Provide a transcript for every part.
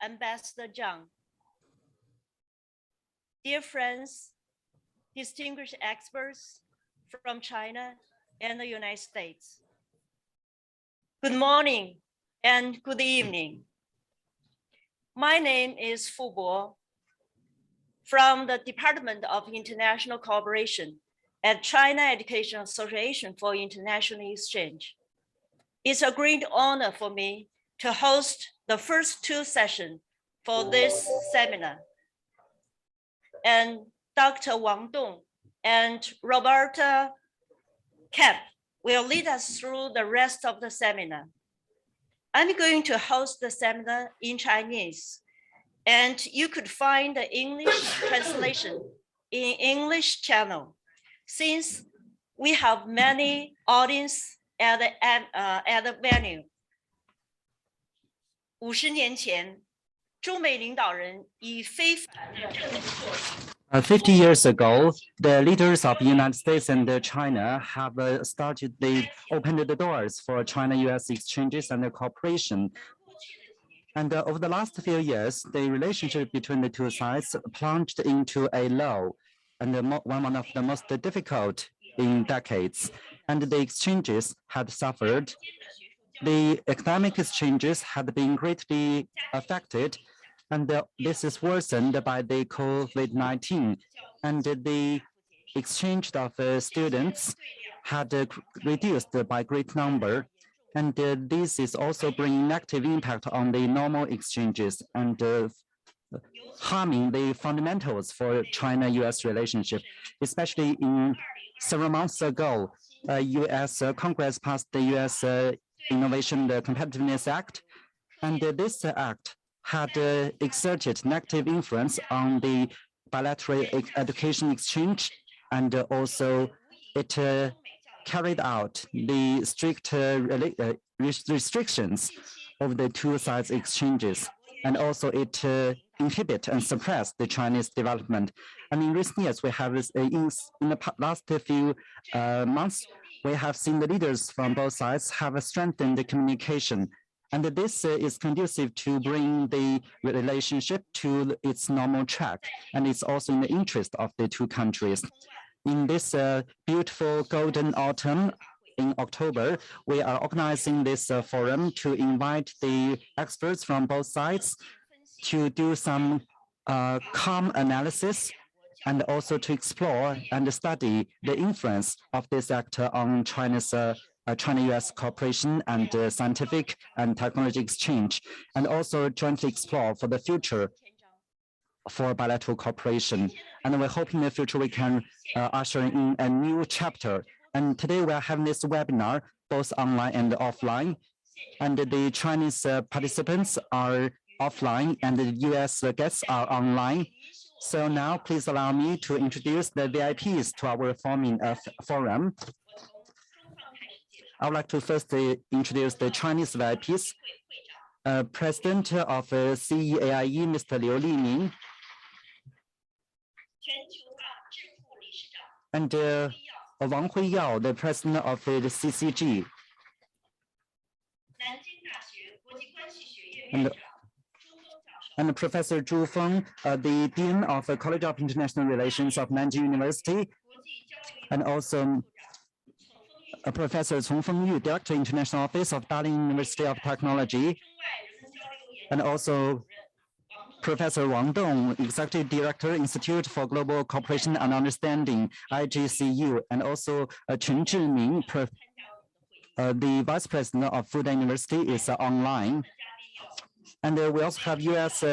Ambassador Zhang, dear friends, distinguished experts from China and the United States, good morning and good evening. My name is Fu Bo from the Department of International Cooperation at China Education Association for International Exchange. It's a great honor for me to host the first two sessions for this seminar. And Dr. Wang Dong and Roberta Kemp will lead us through the rest of the seminar. I'm going to host the seminar in Chinese, and you could find the English translation in English channel, since we have many audience at the venue. 50年前，中美领导人以非凡的政治措施。50 years ago, the leaders of the United States and China have opened the doors for China-US exchanges and cooperation. And over the last few years, the relationship between the two sides plunged into a low and one of the most difficult in decades. And the exchanges had suffered. The economic exchanges had been greatly affected, and this is worsened by the COVID-19. And the exchange of students had reduced by great number. And this is also bringing negative impact on the normal exchanges and harming the fundamentals for China-US relationship, especially in several months ago, US Congress passed the US Innovation Competitiveness Act, and this act had exerted negative influence on the bilateral education exchange, and also it carried out the strict restrictions of the two sides exchanges, and also it inhibit and suppress the Chinese development. And in recent years, we have in the last few months, we have seen the leaders from both sides have strengthened the communication. And this is conducive to bring the relationship to its normal track. And it's also in the interest of the two countries. In this beautiful golden autumn in October, we are organizing this forum to invite the experts from both sides to do some calm analysis and also to explore and study the influence of this act on China's China-US cooperation and scientific and technology exchange, and also jointly explore for the future for bilateral cooperation. And we hope in the future we can usher in a new chapter. And today we are having this webinar, both online and offline. And the Chinese participants are offline and the US guests are online. So now please allow me to introduce the VIPs to our forum. I would like to first introduce the Chinese VIPs. President of CEAIE, Mr. Liu Liming. And Wang Huiyao, the president of the CCG. And Professor Zhu Feng, the Dean of the College of International Relations of Nanjing University, and also Professor Cong Fengyu, Director, International Office of Dalian University of Technology, and also Professor Wang Dong, Executive Director, Institute for Global Cooperation and Understanding, IGCU, and also Chen Zhiming, the Vice President of Fudan University, is online. And we also have US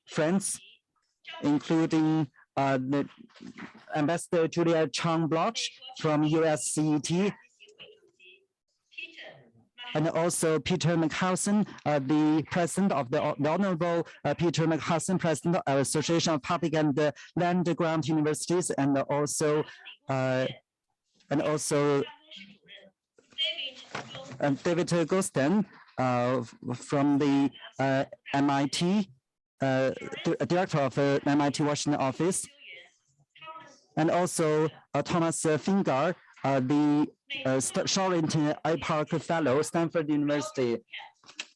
friends, including the Ambassador Julia Chung from US CET, and also Peter McHausen, the president of the Honorable Peter McHausen, president of the Association of Public and Land Grant Universities, and also David Gosten from the MIT, director of the MIT Washington office, and also Thomas Fingar, the Sharrington I. Park Fellow, Stanford University.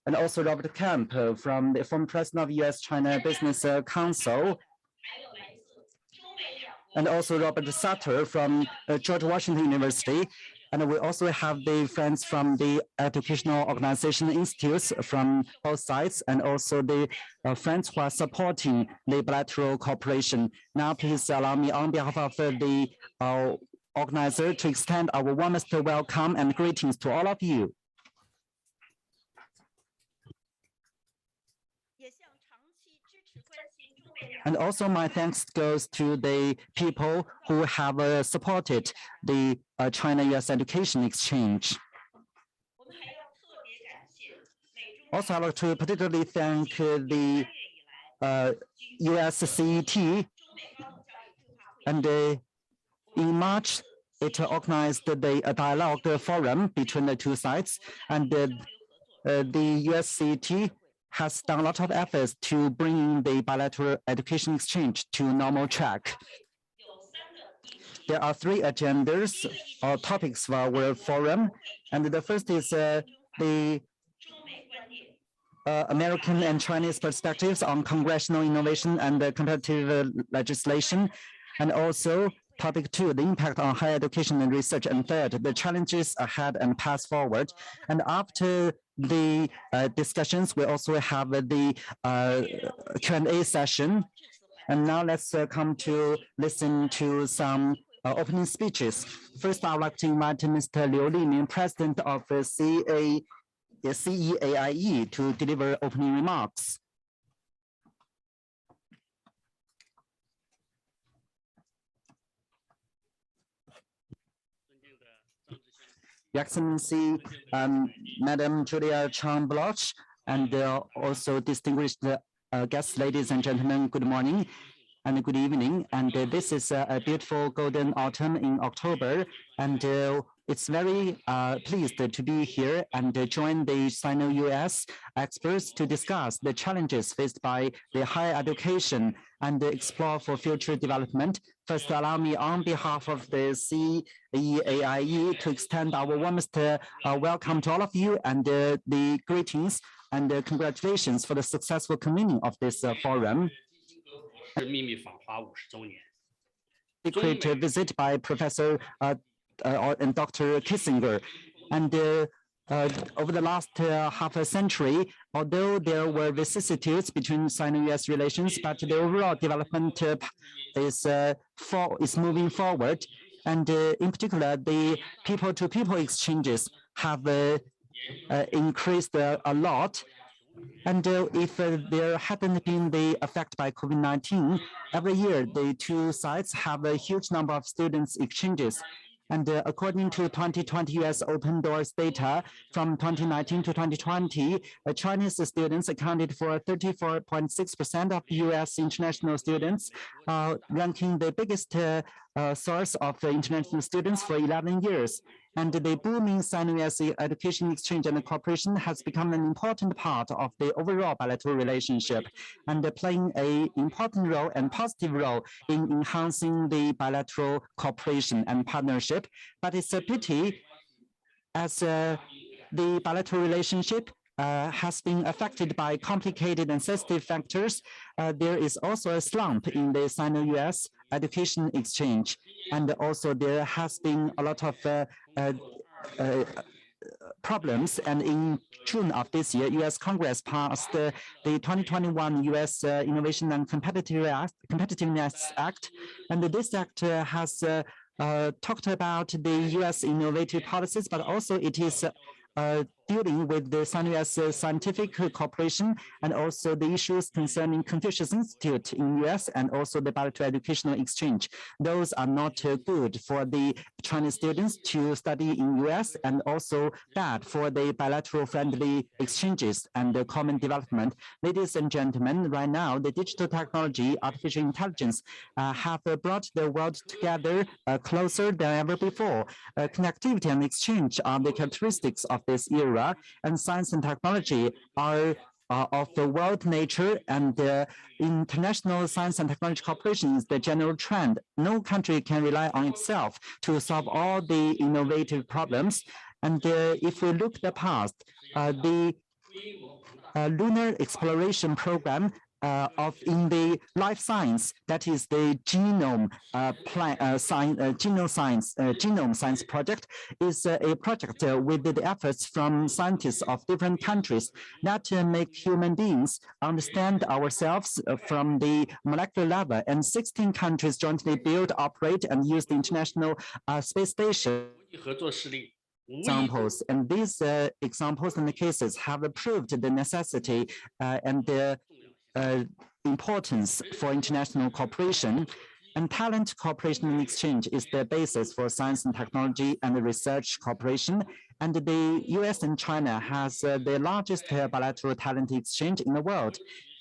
and also Robert Camp from the former president of U.S.-China Business Council, and also Robert Sutter from George Washington University. And we also have the friends from the educational organization institutes from both sides, and also the friends who are supporting the bilateral cooperation. Now, please allow me on behalf of the organizer to extend our warmest welcome and greetings to all of you. And also my thanks goes to the people who have supported the China-US education exchange. Also, I'd like to particularly thank the US CET, and in March, it organized the dialogue forum between the two sides, and the US CET has done a lot of efforts to bring the bilateral education exchange to normal track. There are three agendas or topics for our forum, and the first is the American and Chinese perspectives on congressional innovation and competitive legislation, and also topic two, the impact on higher education and research, and third, the challenges ahead and path forward. And after the discussions, we also have the Q&A session. And now let's come to listen to some opening speeches. First, I would like to invite Mr. Liu Liming, President of CEAIE, to deliver opening remarks. Your Excellency, Madam Julia Chung, and also distinguished guests, ladies and gentlemen, good morning and good evening. And this is a beautiful golden autumn in October, and it's very pleased to be here and join the Sino-US experts to discuss the challenges faced by the higher education and explore for future development. First, allow me on behalf of the CEAIE to extend our warmest welcome to all of you, and the greetings and congratulations for the successful convening of this forum. Secret visit by Professor and Dr. Kissinger. And over the last half a century, although there were vicissitudes between Sino-US relations, but the overall development is moving forward. And in particular, the people-to-people exchanges have increased a lot. And if there hadn't been the effect by COVID-19, every year the two sides have a huge number of students exchanges. And according to 2020 US Open Doors data from 2019 to 2020, Chinese students accounted for 34.6% of US international students, ranking the biggest source of international students for 11 years. And the booming Sino-US education exchange and cooperation has become an important part of the overall bilateral relationship, and playing an important role and positive role in enhancing the bilateral cooperation and partnership. But it's a pity, as the bilateral relationship has been affected by complicated and sensitive factors. There is also a slump in the Sino-US education exchange, and also there has been a lot of problems. And in June of this year, US Congress passed the 2021 US Innovation and Competitiveness Act, and this act has talked about the US innovative policies, but also it is dealing with the Sino-US scientific cooperation, and also the issues concerning Confucius Institute in US, and also the bilateral educational exchange. Those are not good for the Chinese students to study in US, and also bad for the bilateral friendly exchanges and the common development. Ladies and gentlemen, right now, the digital technology, artificial intelligence have brought the world together closer than ever before. Connectivity and exchange are the characteristics of this era, and science and technology are of the world nature, and international science and technology cooperation is the general trend. No country can rely on itself to solve all the innovative problems. And if we look at the past, the lunar exploration program in the life science, that is the genome genome science project, is a project with the efforts from scientists of different countries that make human beings understand ourselves from the molecular level. And 16 countries jointly build, operate, and use the International Space Station. Examples, and these examples and the cases have proved the necessity and the importance for international cooperation. And talent cooperation and exchange is the basis for science and technology and research cooperation. And the US and China has the largest bilateral talent exchange in the world.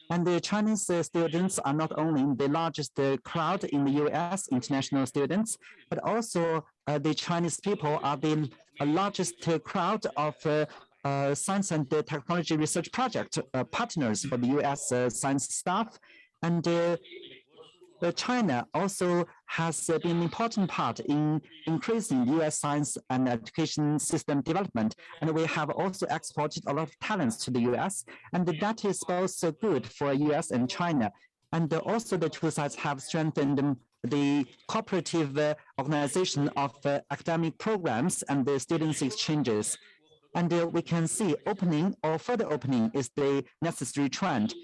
And the Chinese students are not only the largest crowd in the US, international students, but also the Chinese people are the largest crowd of science and technology research project partners for the US science staff. And China also has been an important part in increasing US science and education system development. And we have also exported a lot of talents to the US, and that is both good for US and China. And also the two sides have strengthened the cooperative organization of academic programs and the students' exchanges. And we can see opening or further opening is the necessary trend.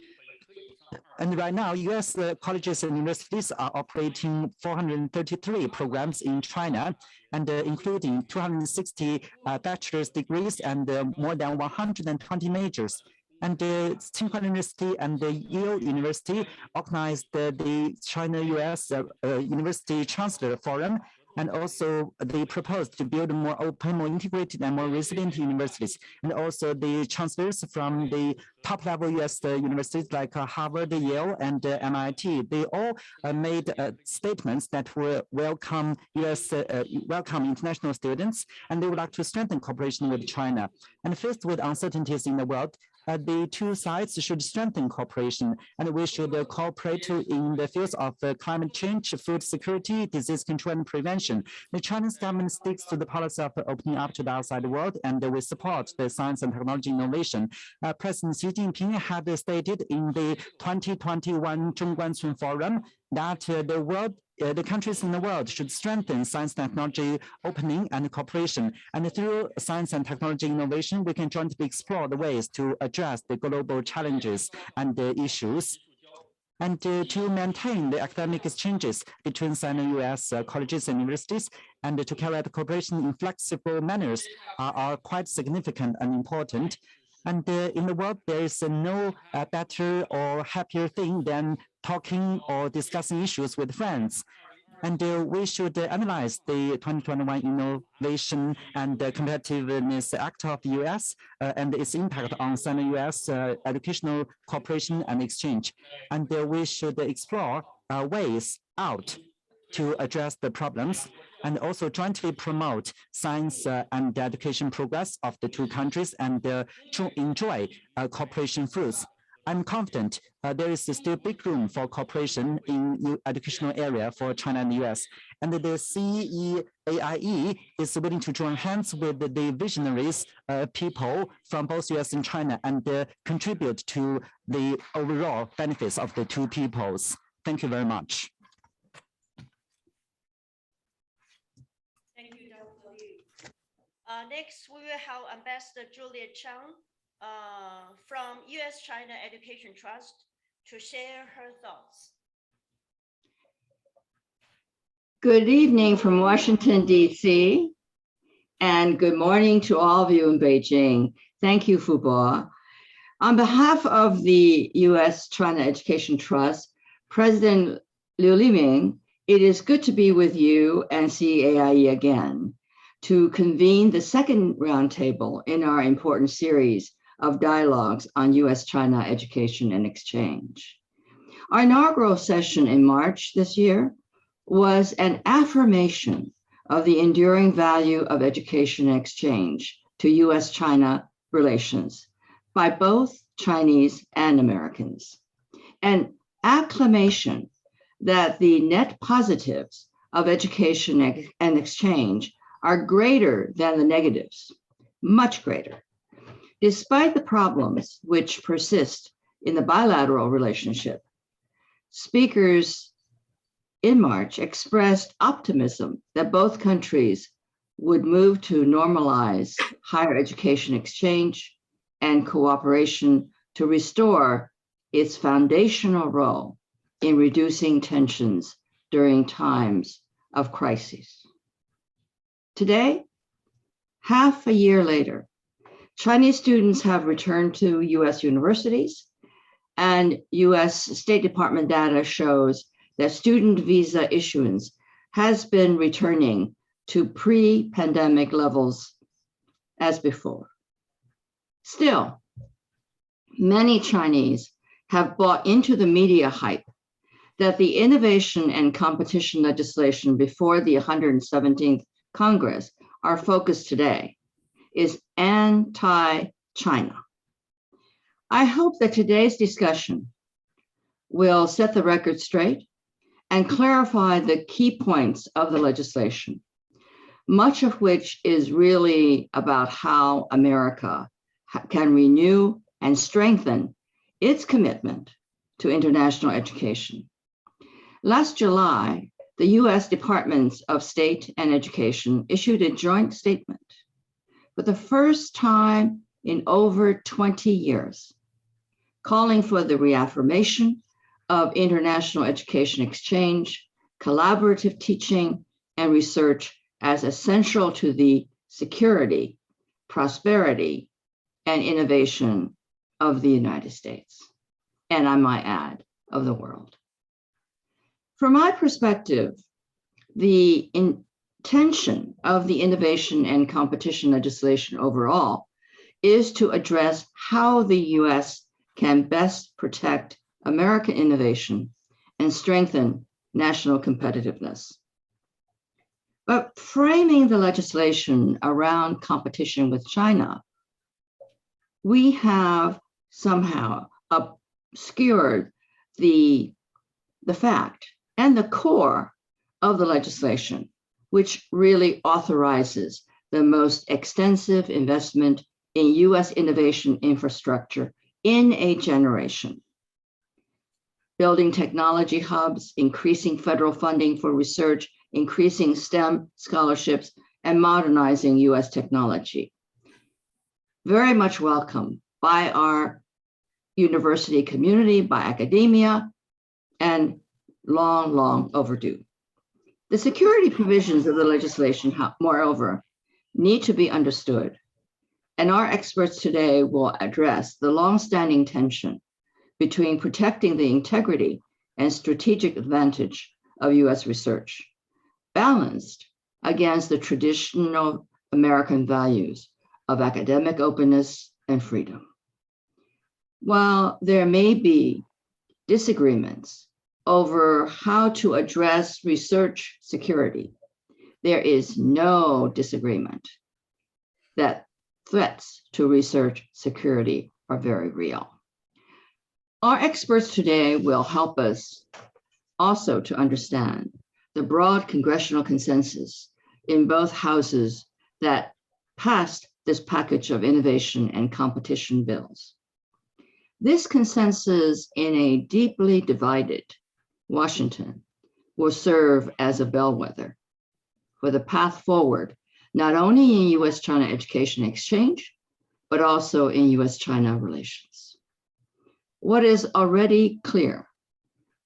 And right now, US colleges and universities are operating 433 programs in China, and including 260 bachelor's degrees and more than 120 majors. And Tsinghua University and the Yale University organized the China-US University Chancellor Forum, and also they proposed to build more open, more integrated, and more resilient universities. And also the chancellors from the top-level US universities like Harvard, Yale, and MIT, they all made statements that will welcome welcome international students, and they would like to strengthen cooperation with China. And faced with uncertainties in the world, the two sides should strengthen cooperation, and we should cooperate in the fields of climate change, food security, disease control, and prevention. The Chinese government sticks to the policy of opening up to the outside world, and we support the science and technology innovation. President Xi Jinping had stated in the 2021 Zhongguancun Forum that the countries in the world should strengthen science and technology opening and cooperation. And through science and technology innovation, we can jointly explore the ways to address the global challenges and the issues. And to maintain the academic exchanges between Sino-US colleges and universities, and to carry out cooperation in flexible manners are quite significant and important. And in the world, there is no better or happier thing than talking or discussing issues with friends. And we should analyze the 2021 Innovation and Competitiveness Act of the US and its impact on Sino-US educational cooperation and exchange. And we should explore ways out to address the problems, and also jointly promote science and education progress of the two countries, and to enjoy cooperation fruits. I'm confident there is still big room for cooperation in the educational area for China and the US. And the CEAIE is willing to join hands with the visionaries people from both US and China, and contribute to the overall benefits of the two peoples. Thank you very much. Next, we will have Ambassador Julia Chung from US-China Education Trust to share her thoughts. Good evening from Washington, D.C., and good morning to all of you in Beijing. Thank you, Fubo. On behalf of the US-China Education Trust, President Liu Liming, it is good to be with you and CEAIE again to convene the second roundtable in our important series of dialogues on US-China education and exchange. Our inaugural session in March this year was an affirmation of the enduring value of education and exchange to US-China relations by both Chinese and Americans, an acclamation that the net positives of education and exchange are greater than the negatives, much greater. Despite the problems which persist in the bilateral relationship, speakers in March expressed optimism that both countries would move to normalize higher education exchange and cooperation to restore its foundational role in reducing tensions during times of crisis. Today, half a year later, Chinese students have returned to US universities, and US State Department data shows that student visa issuance has been returning to pre-pandemic levels as before. Still, many Chinese have bought into the media hype that the innovation and competition legislation before the 117th Congress, our focus today, is anti-China. I hope that today's discussion will set the record straight and clarify the key points of the legislation, much of which is really about how America can renew and strengthen its commitment to international education. Last July, the US Departments of State and Education issued a joint statement for the first time in over 20 years, calling for the reaffirmation of international education exchange, collaborative teaching, and research as essential to the security, prosperity, and innovation of the United States, and I might add, of the world. From my perspective, the intention of the innovation and competition legislation overall is to address how the US can best protect American innovation and strengthen national competitiveness. But framing the legislation around competition with China, we have somehow obscured the fact and the core of the legislation, which really authorizes the most extensive investment in US innovation infrastructure in a generation. Building technology hubs, increasing federal funding for research, increasing STEM scholarships, and modernizing US technology. Very much welcome by our university community, by academia, and long, long overdue. The security provisions of the legislation, moreover, need to be understood, and our experts today will address the long-standing tension between protecting the integrity and strategic advantage of US research, balanced against the traditional American values of academic openness and freedom. While there may be disagreements over how to address research security, there is no disagreement that threats to research security are very real. Our experts today will help us also to understand the broad congressional consensus in both houses that passed this package of innovation and competition bills. This consensus in a deeply divided Washington will serve as a bellwether for the path forward, not only in US-China education exchange, but also in US-China relations. What is already clear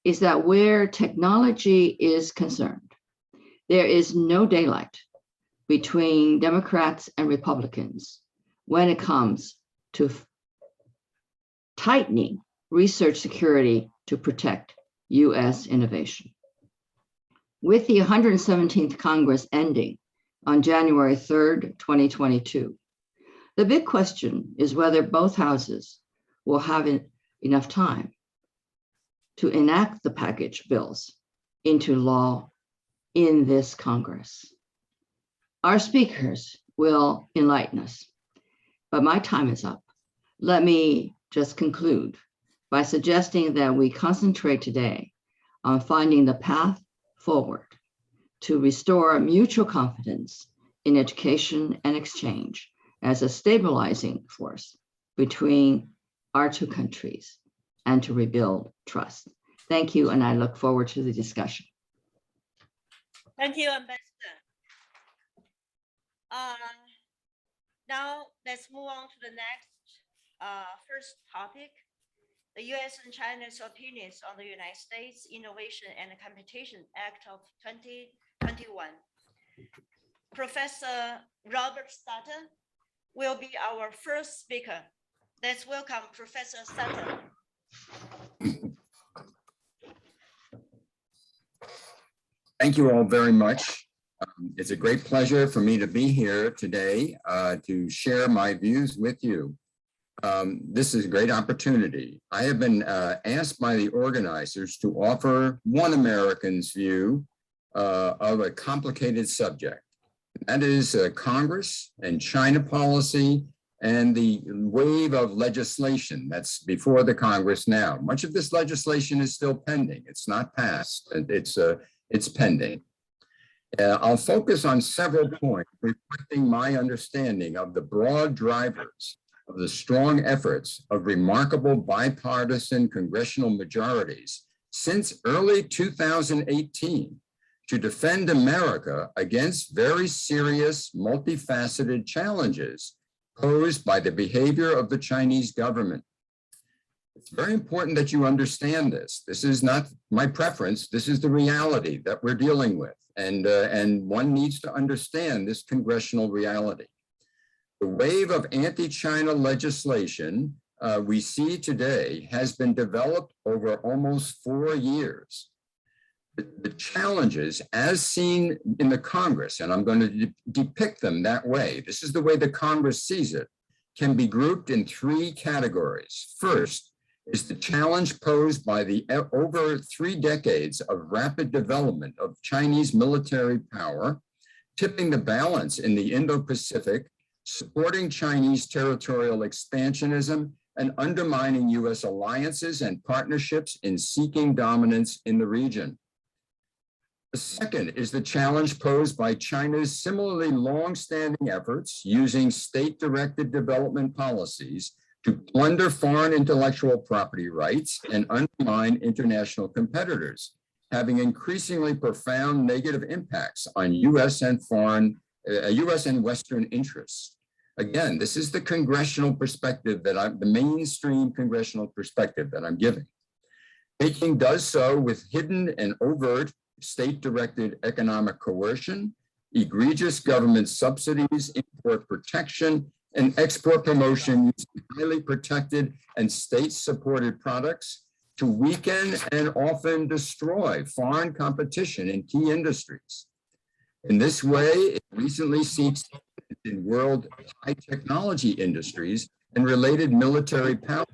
is that where technology is concerned, there is no daylight between Democrats and Republicans when it comes to tightening research security to protect US innovation. With the 117th Congress ending on January 3rd, 2022, the big question is whether both houses will have enough time to enact the package bills into law in this Congress. Our speakers will enlighten us, but my time is up. Let me just conclude by suggesting that we concentrate today on finding the path forward to restore mutual confidence in education and exchange as a stabilizing force between our two countries and to rebuild trust. Thank you, and I look forward to the discussion. Thank you, Ambassador. Now let's move on to the next first topic, the U.S. and China's opinions on the United States Innovation and Competition Act of 2021. Professor Robert Sutton will be our first speaker. Let's welcome Professor Sutton. Thank you all very much. It's a great pleasure for me to be here today to share my views with you. This is a great opportunity. I have been asked by the organizers to offer one American's view of a complicated subject. That is Congress and China policy and the wave of legislation that's before the Congress now. Much of this legislation is still pending. It's not passed. It's pending. I'll focus on several points reflecting my understanding of the broad drivers of the strong efforts of remarkable bipartisan congressional majorities since early 2018 to defend America against very serious, multifaceted challenges posed by the behavior of the Chinese government. It's very important that you understand this. This is not my preference. This is the reality that we're dealing with. And one needs to understand this congressional reality. The wave of anti-China legislation we see today has been developed over almost 4 years. The challenges as seen in the Congress, and I'm going to depict them that way, this is the way the Congress sees it, can be grouped in 3 categories. First is the challenge posed by the over 3 decades of rapid development of Chinese military power, tipping the balance in the Indo-Pacific, supporting Chinese territorial expansionism, and undermining U.S. alliances and partnerships in seeking dominance in the region. The second is the challenge posed by China's similarly long-standing efforts using state-directed development policies to plunder foreign intellectual property rights and undermine international competitors, having increasingly profound negative impacts on U.S. and Western interests. Again, this is the congressional perspective the mainstream congressional perspective that I'm giving. Beijing does so with hidden and overt state-directed economic coercion, egregious government subsidies, import protection, and export promotion using highly protected and state-supported products to weaken and often destroy foreign competition in key industries. In this way, it recently seeks in world high technology industries and related military power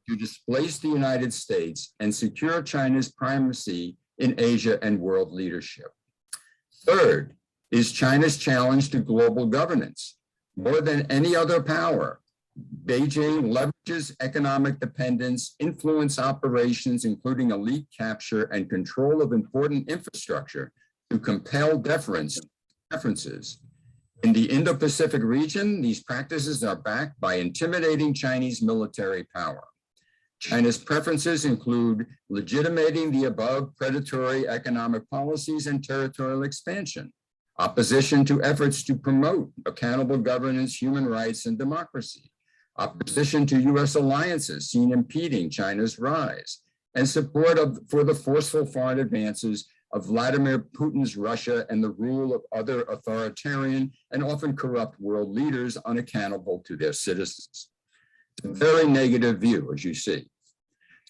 to displace the United States and secure China's primacy in Asia and world leadership. Third is China's challenge to global governance. More than any other power, Beijing leverages economic dependence, influence operations, including elite capture and control of important infrastructure to compel preferences. In the Indo-Pacific region, these practices are backed by intimidating Chinese military power. China's preferences include legitimating the above predatory economic policies and territorial expansion, opposition to efforts to promote accountable governance, human rights, and democracy, opposition to U.S. alliances seen impeding China's rise, and support for the forceful foreign advances of Vladimir Putin's Russia and the rule of other authoritarian and often corrupt world leaders unaccountable to their citizens. It's a very negative view, as you see.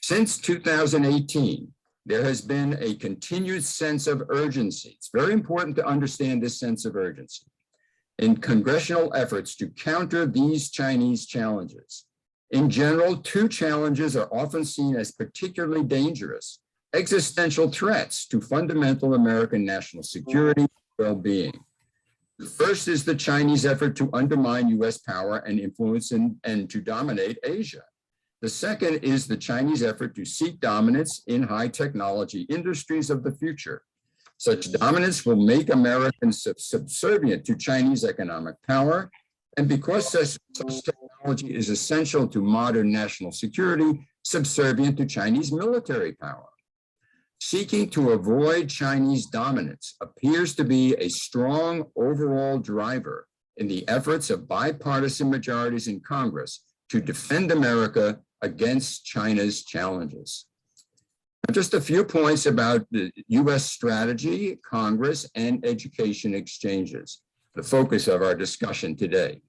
Since 2018, there has been a continued sense of urgency. It's very important to understand this sense of urgency in congressional efforts to counter these Chinese challenges. In general, 2 challenges are often seen as particularly dangerous, existential threats to fundamental American national security and well-being. The first is the Chinese effort to undermine U.S. power and influence and to dominate Asia. The second is the Chinese effort to seek dominance in high technology industries of the future. Such dominance will make Americans subservient to Chinese economic power, And because such technology is essential to modern national security, subservient to Chinese military power. Seeking to avoid Chinese dominance appears to be a strong overall driver in the efforts of bipartisan majorities in Congress to defend America against China's challenges. Just a few points about the U.S. strategy, Congress, and education exchanges, the focus of our discussion today.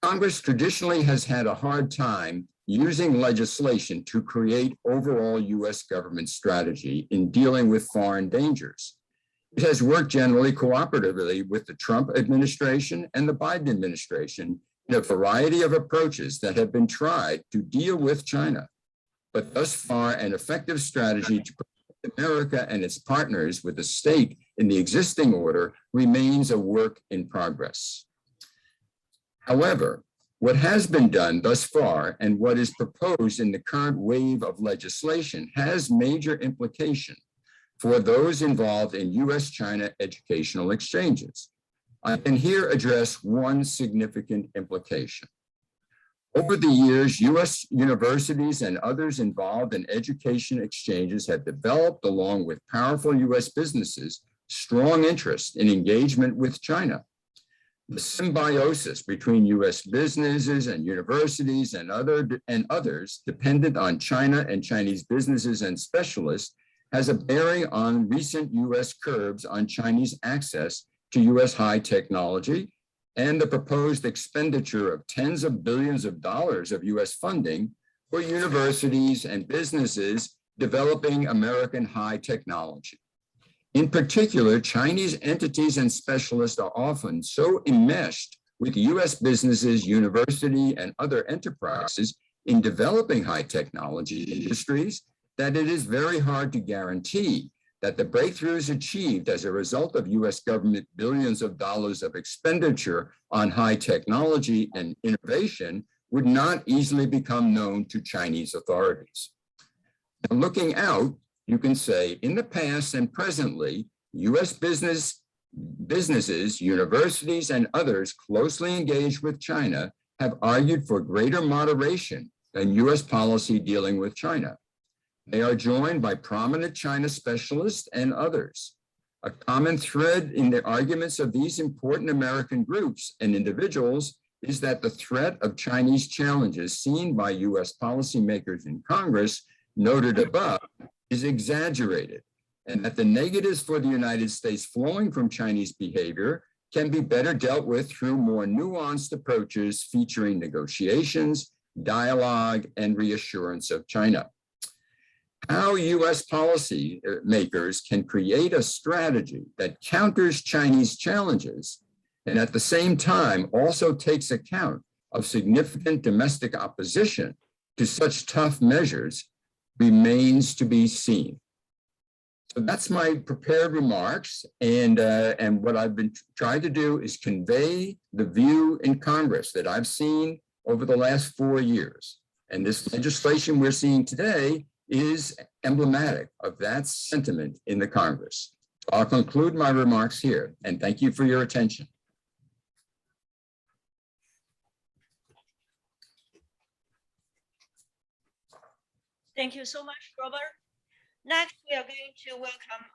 Congress traditionally has had a hard time using legislation to create overall U.S. government strategy in dealing with foreign dangers. It has worked generally cooperatively with the Trump administration and the Biden administration in a variety of approaches that have been tried to deal with China. But thus far, an effective strategy to protect America and its partners with a stake in the existing order remains a work in progress. However, what has been done thus far and what is proposed in the current wave of legislation has major implication for those involved in U.S.-China educational exchanges. I can here address one significant implication. Over the years, U.S. universities and others involved in education exchanges have developed, along with powerful U.S. businesses, strong interest in engagement with China. The symbiosis between U.S. businesses and universities and others dependent on China and Chinese businesses and specialists has a bearing on recent U.S. curbs on Chinese access to U.S. high technology and the proposed expenditure of tens of billions of dollars of U.S. funding for universities and businesses developing American high technology. In particular, Chinese entities and specialists are often so enmeshed with U.S. businesses, university, and other enterprises in developing high technology industries that it is very hard to guarantee that the breakthroughs achieved as a result of U.S. government billions of dollars of expenditure on high technology and innovation would not easily become known to Chinese authorities. Now, looking out, you can say in the past and presently, U.S. businesses, universities, and others closely engaged with China have argued for greater moderation than U.S. policy dealing with China. They are joined by prominent China specialists and others. A common thread in the arguments of these important American groups and individuals is that the threat of Chinese challenges seen by U.S. policymakers in Congress, noted above, is exaggerated, and that the negatives for the United States flowing from Chinese behavior can be better dealt with through more nuanced approaches featuring negotiations, dialogue, and reassurance of China. How U.S. policymakers can create a strategy that counters Chinese challenges and at the same time also takes account of significant domestic opposition to such tough measures remains to be seen. So that's my prepared remarks, and what I've been trying to do is convey the view in Congress that I've seen over the last 4 years. And this legislation we're seeing today is emblematic of that sentiment in the Congress. I'll conclude my remarks here, and thank you for your attention. Thank you so much, Robert. Next, we are going to welcome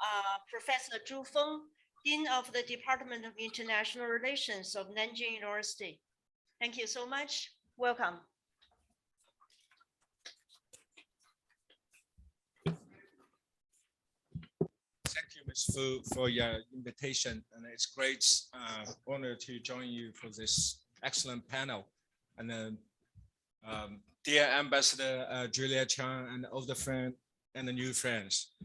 Professor Zhu Feng, Dean of the Department of International Relations of Nanjing University. Thank you so much. Welcome. Thank you, Ms. Fu, for your invitation, and it's great honor to join you for this excellent panel. And then, dear Ambassador Julia Chung and older friend and the new friends,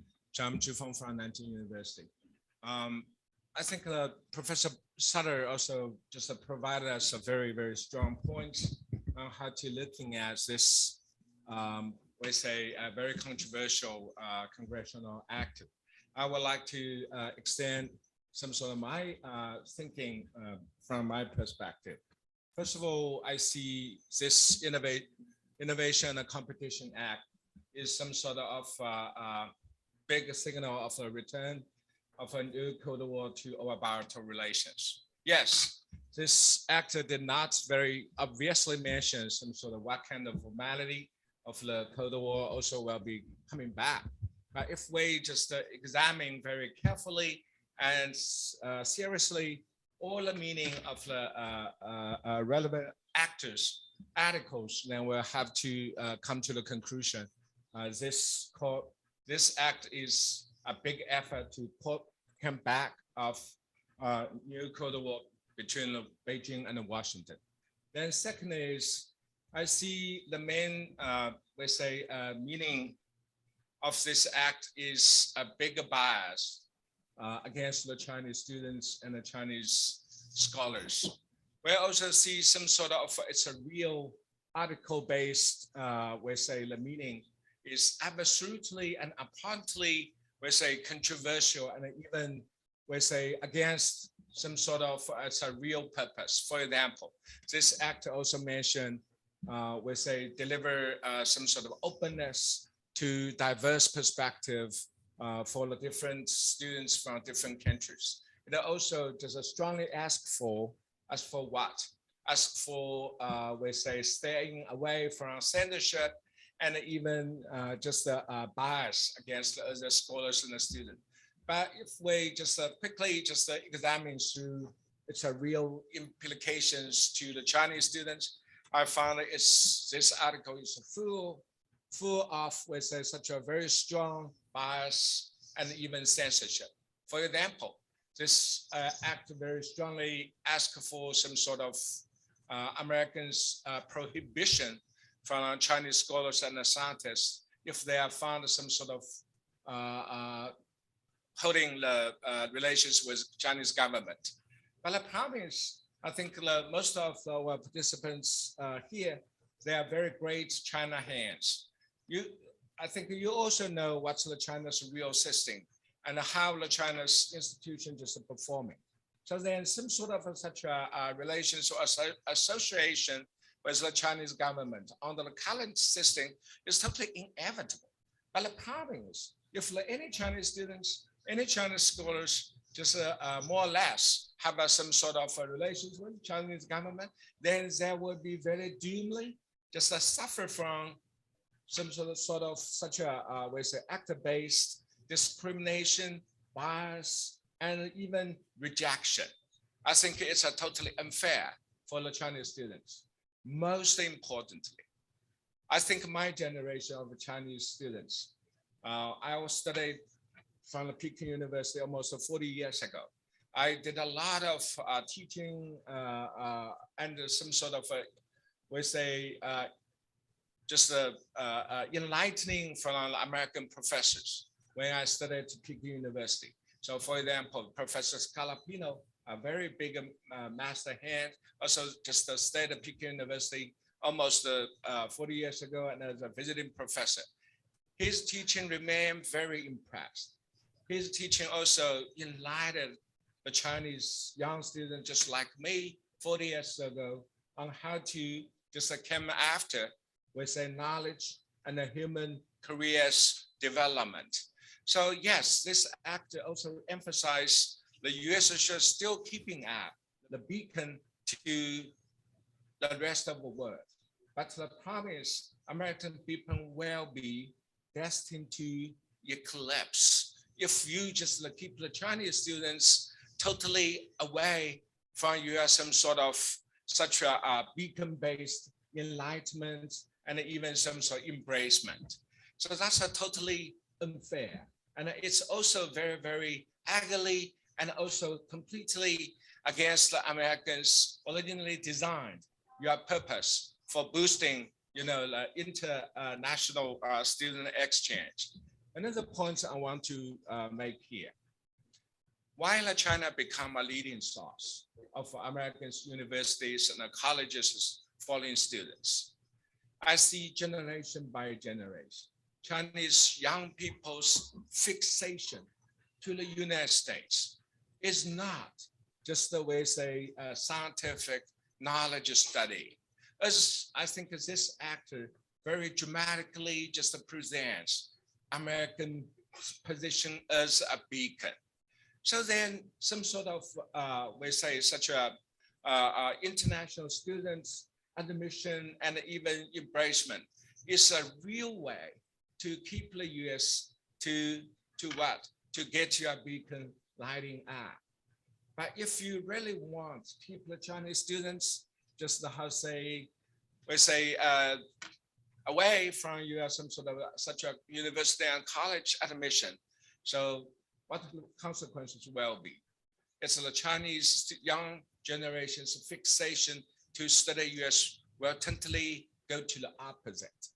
I'm Zhu Feng from Nanjing University. I think Professor Sutter also just provided us a very, very strong point on how to looking at this, we say, a very controversial congressional act. I would like to extend some sort of my thinking from my perspective. First of all, I see this Innovation and Competition Act is some sort of big signal of a return of a new Cold War to our bilateral relations. yes, this act did not very obviously mention some sort of what kind of formality of the Cold War also will be coming back. But if we just examine very carefully and seriously all the meaning of the relevant articles, then we'll have to come to the conclusion. This act is a big effort to come back of new Cold War between Beijing and Washington. Then second is, I see the main, meaning of this act is a bigger bias against the Chinese students and the Chinese scholars. We also see some sort of, it's a real article-based, the meaning is absolutely and apparently, controversial and even, against some sort of, it's a real purpose. For example, this act also mentioned, deliver some sort of openness to diverse perspective for the different students from different countries. It also does strongly ask for what? Ask for, staying away from censorship and even just a bias against the other scholars and the students. But if we just quickly just examine through its real implications to the Chinese students, I found this article is full of such a very strong bias and even censorship. For example, this act very strongly asks for some sort of Americans' prohibition from Chinese scholars and scientists if they have found some sort of holding the relations with Chinese government. But the problem is, I think most of our participants here, they are very great China hands. I think you also know what's the China's real system and how the China's institutions is performing. So then some sort of such a relations or association with the Chinese government under the current system is totally inevitable. But the problem is, if any Chinese students, any Chinese scholars just more or less have some sort of relations with the Chinese government, then there will be very doomly just suffer from some sort of such a actor-based discrimination, bias, and even rejection. I think it's totally unfair for the Chinese students. Most importantly, I think my generation of Chinese students, I studied from the Peking University almost 40 years ago. I did a lot of teaching and some sort of, enlightening from American professors when I studied at Peking University. So for example, Professor Scalapino, a very big master hand, also just stayed at Peking University almost 40 years ago and as a visiting professor. His teaching remained very impressed. His teaching also enlightened the Chinese young students just like me 40 years ago on how to just come after with knowledge and the human careers development. So yes, this act also emphasized the US should still keeping up the beacon to the rest of the world. But the problem is American people will be destined to eclipse if you just keep the Chinese students totally away from US some sort of such a beacon-based enlightenment and even some sort of embracement. So that's totally unfair. And it's also very, very ugly and also completely against the Americans originally designed your purpose for boosting, the international student exchange. Another point I want to make here. While China become a leading source of American universities and colleges foreign students, I see generation by generation, Chinese young people's fixation to the United States is not just the way scientific knowledge study. As I think this actor very dramatically just presents American position as a beacon. So then some sort of, we say such a international students admission and even embracement is a real way to keep the US to what? To get your beacon lighting up. But if you really want to keep the Chinese students just how say, we say away from US some sort of such a university and college admission. So what the consequences will be? It's the Chinese young generation's fixation to study US will totally go to the opposite.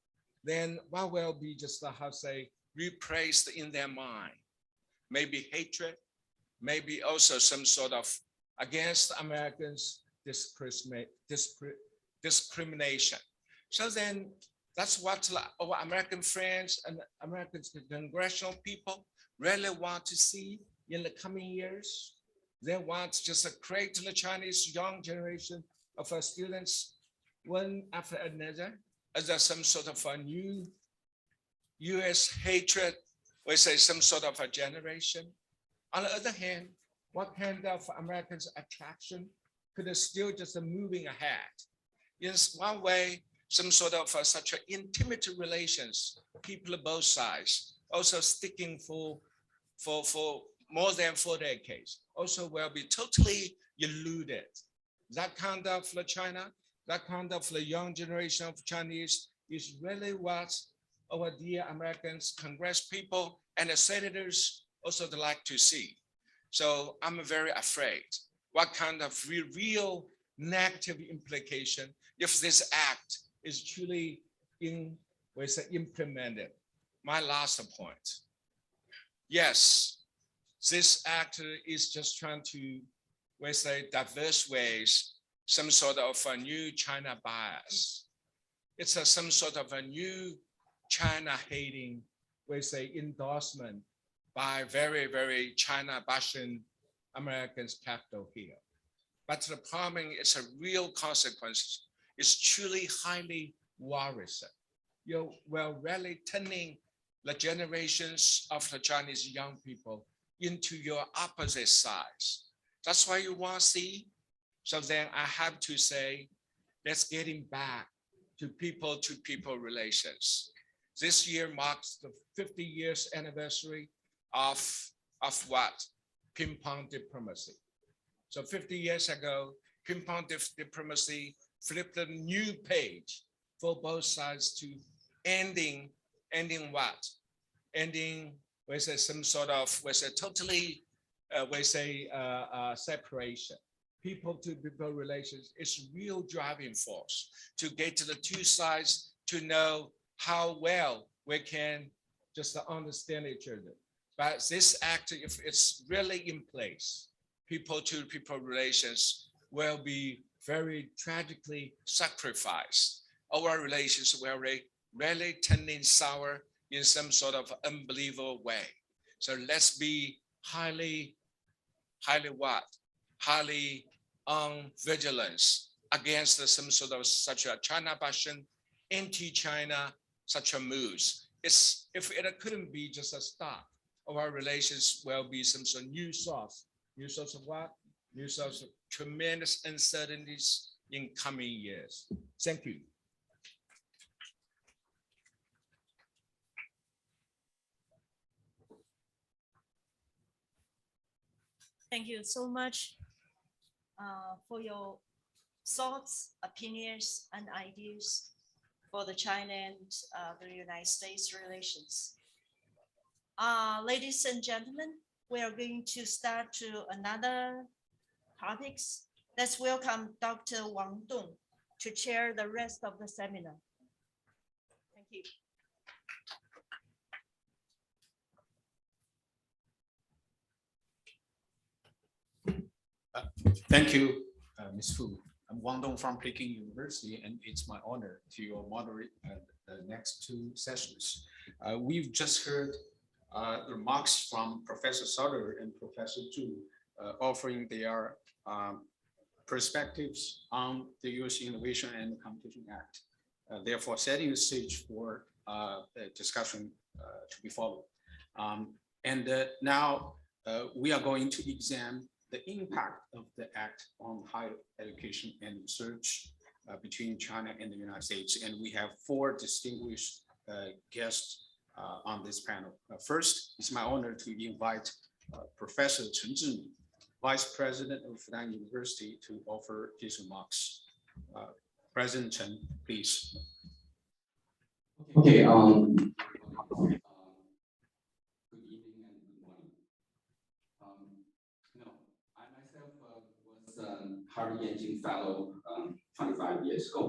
Then what will be just how say replaced in their mind? Maybe hatred, maybe also some sort of against Americans discrimination. So then that's what our American friends and American congressional people really want to see in the coming years. They want just to create the Chinese young generation of our students one after another as some sort of a new US hatred, we say some sort of a generation. On the other hand, what kind of Americans attraction could still just moving ahead? In one way, some sort of such intimate relations, people of both sides, also sticking for more than 4 decades, also will be totally eluded. That kind of China, that kind of the young generation of Chinese is really what our dear Americans, Congress people, and the senators also like to see. So I'm very afraid what kind of real negative implication if this act is truly implemented. My last point. Yes, this act is just trying to, we say, diverse ways, some sort of a new China bias. It's some sort of a new China hating, we say, endorsement by very, very China bashing Americans Capitol Hill. But the problem is a real consequence. It's truly highly worrisome. We're really turning the generations of the Chinese young people into your opposite sides. That's why you want to see. So then I have to say, let's get back to people relations. This year marks the 50 years anniversary of what? Ping pong diplomacy. So 50 years ago, ping pong diplomacy flipped a new page for both sides to ending what? Ending with some sort of, with a totally, separation. People to people relations is real driving force to get to the two sides to know how well we can just understand each other. But this act, if it's really in place, people to people relations will be very tragically sacrificed. Our relations will really turning sour in some sort of unbelievable way. So let's be highly on vigilance against some sort of such a China bashing, anti-China such a moves. If it couldn't be just a start of our relations, will be some sort of new source of what? New source of tremendous uncertainties in coming years. Thank you. Thank you so much for your thoughts, opinions, and ideas for the China and the United States relations. Ladies and gentlemen, we are going to start to another topics. Let's welcome Dr. Wang Dong to chair the rest of the seminar. Thank you. Thank you, Ms. Fu. I'm Wang Dong from Peking University, and it's my honor to moderate the next two sessions. We've just heard remarks from Professor Sutter and Professor Zhu offering their perspectives on the US Innovation and Competition Act, therefore setting the stage for the discussion to be followed. Now we are going to examine the impact of the act on higher education and research between China and the United States. And we have 4 distinguished guests on this panel. First, it's my honor to invite Professor Chen Zhimi, Vice President of Fudan University, to offer his remarks. President Chen, please. Okay. Good evening and good morning. I myself was Harvard Yanjing Fellow 25 years ago,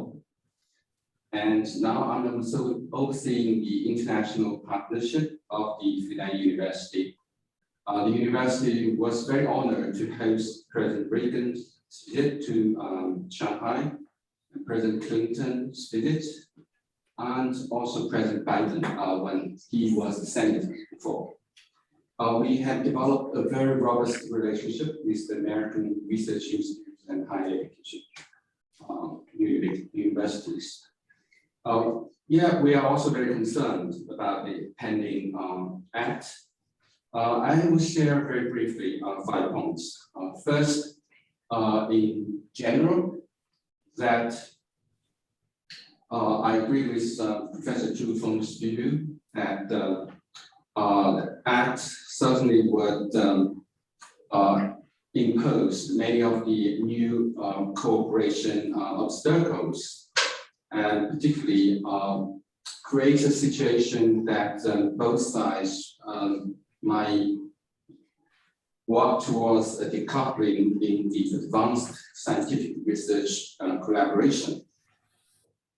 and now I'm also overseeing the international partnership of the Fudan University. The university was very honored to host President Reagan's visit to Shanghai, and President Clinton's visit, and also President Biden when he was the senator before. We have developed a very robust relationship with the American research institutes and higher education universities. Yeah, we are also very concerned about the pending act. I will share very briefly 5 points. First, in general, that I agree with Professor Zhu Feng's view that the act certainly would impose many of the new cooperation obstacles, and particularly create a situation that both sides might work towards a decoupling in the advanced scientific research collaboration.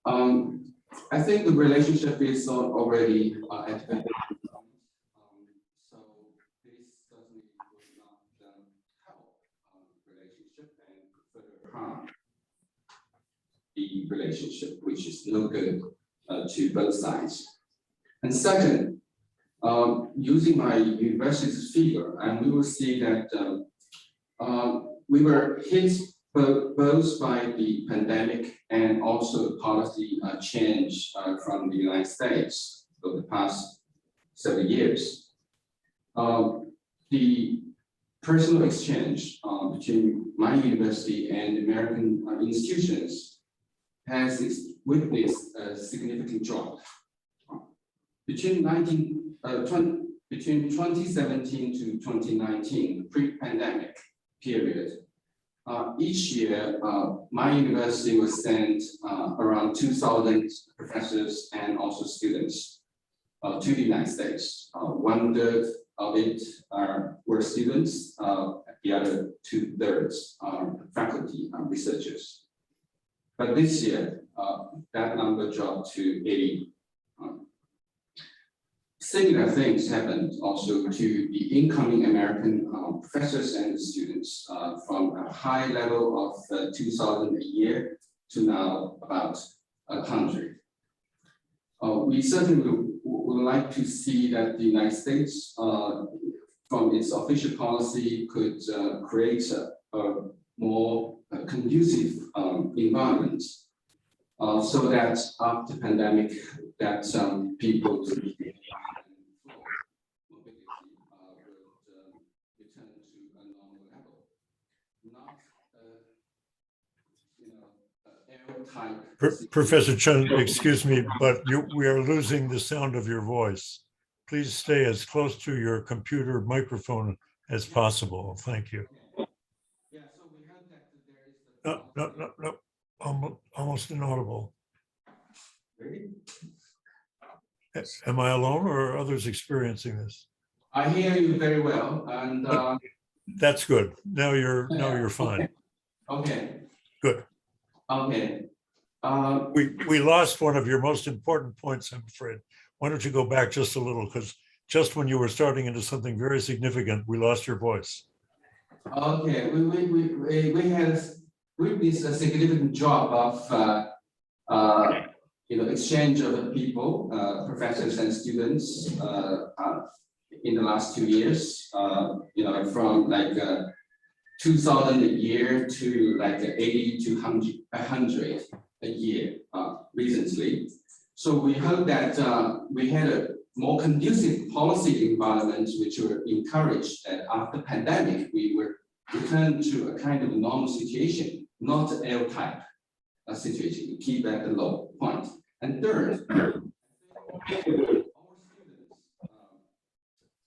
I think the relationship is already at the so this certainly will not help the relationship and further harm the relationship, which is no good to both sides. And second, using my university's figure, and we will see that we were hit both by the pandemic and also policy change from the United States over the past several years. The personal exchange between my university and American institutions has witnessed a significant drop. Between 2017 to 2019, pre-pandemic period, each year, my university will send around 2,000 professors and also students to the United States. 1/3 of it were students, the other 2/3 are faculty researchers. But this year, that number dropped to 80. Similar things happened also to the incoming American professors and students from a high level of 2,000 a year to now about 100. We certainly would like to see that the United States, from its official policy, could create a more conducive environment so that after the pandemic, that people Professor Chen, excuse me, but we are losing the sound of your voice. Please stay as close to your computer microphone as possible. Thank you. Yeah, so we heard that there is No, almost inaudible. Really? Am I alone or are others experiencing this? I hear you very well, and that's good. Now you're fine. Okay. Good. Okay. We lost one of your most important points, I'm afraid. Why don't you go back just a little, because just when you were starting into something very significant, we lost your voice. Okay, we had witnessed a significant drop of exchange of people, professors and students in the last 2 years. From like 2,000 a year to like 80 to 100 a year recently. So we hope that we had more conducive policy environment, which will encourage that after pandemic, we will return to a kind of normal situation, not L-type situation, we keep at the low point. And third, our students'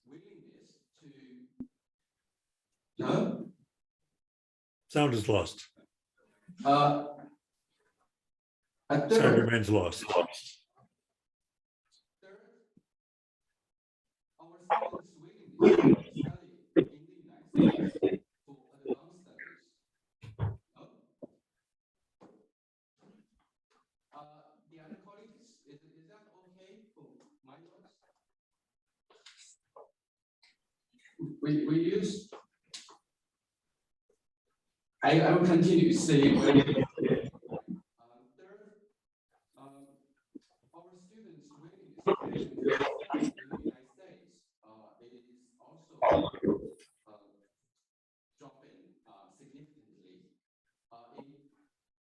willingness to, no? Sound is lost. A Sound third, remains lost. our students' willingness to study in the United States for advanced studies. No? The other colleagues, is that okay for my notes? We use. I will continue to say. Third, our students' willingness to study in the United States is also dropping significantly. In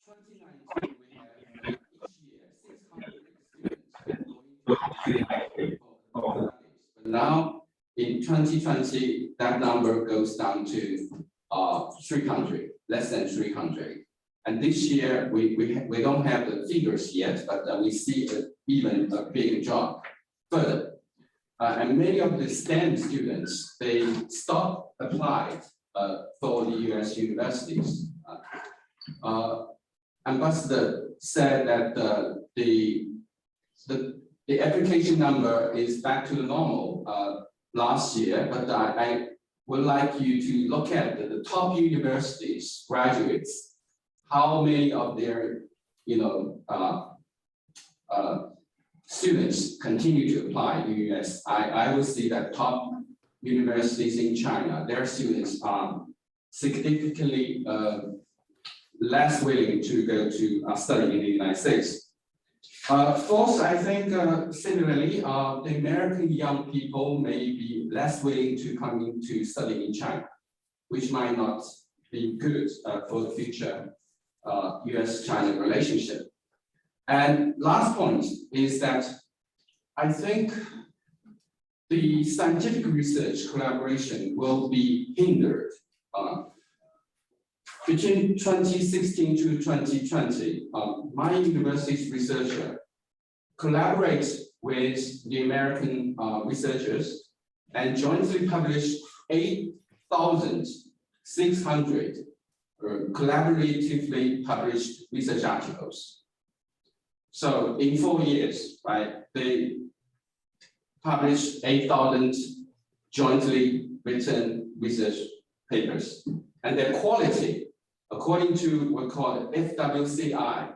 2019, we have each year 600 students going to the United States for studies. But now in 2020, that number goes down to 300, less than 300. And this year, we don't have the figures yet, but we see even a big drop further. And many of the STEM students, they stopped applied for the US universities. Ambassador said that the application number is back to the normal last year, but I would like you to look at the top universities, graduates, how many of their, students continue to apply in the US. I will see that top universities in China, their students are significantly less willing to go to study in the United States. Fourth, I think similarly, the American young people may be less willing to come in to study in China, which might not be good for the future US-China relationship. And last point is that I think the scientific research collaboration will be hindered. Between 2016 to 2020, my university's researcher collaborates with the American researchers and jointly published 8,600 collaboratively published research articles. So in 4 years, right, they published 8,000 jointly written research papers, and their quality, according to what we call FWCI,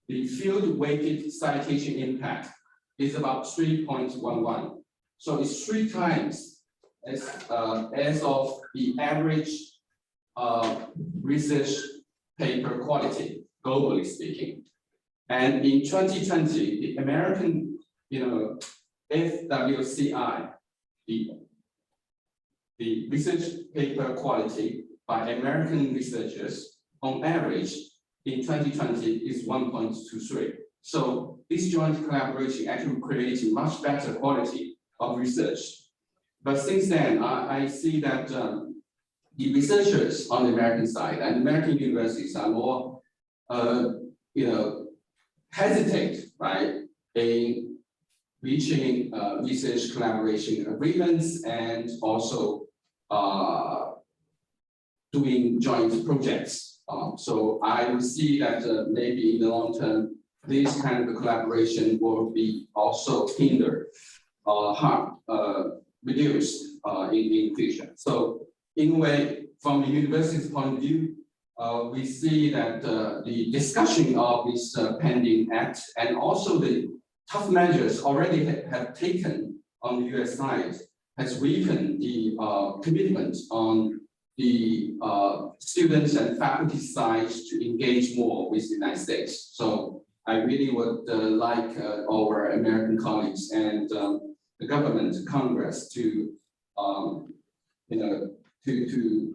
the field-weighted citation impact is about 3.11. So it's 3 times as of the average research paper quality, globally speaking. And in 2020, the American, FWCI, the research paper quality by American researchers on average in 2020 is 1.23. So this joint collaboration actually creates much better quality of research. But since then, I see that the researchers on the American side and American universities are more, hesitate, right, in reaching research collaboration agreements and also doing joint projects. So I will see that maybe in the long term, this kind of collaboration will be also hindered, reduced in future. So in a way, from the university's point of view, we see that the discussion of this pending act and also the tough measures already have taken on the US side has weakened the commitment on the students and faculty side to engage more with the United States. So I really would like our American colleagues and the government, Congress to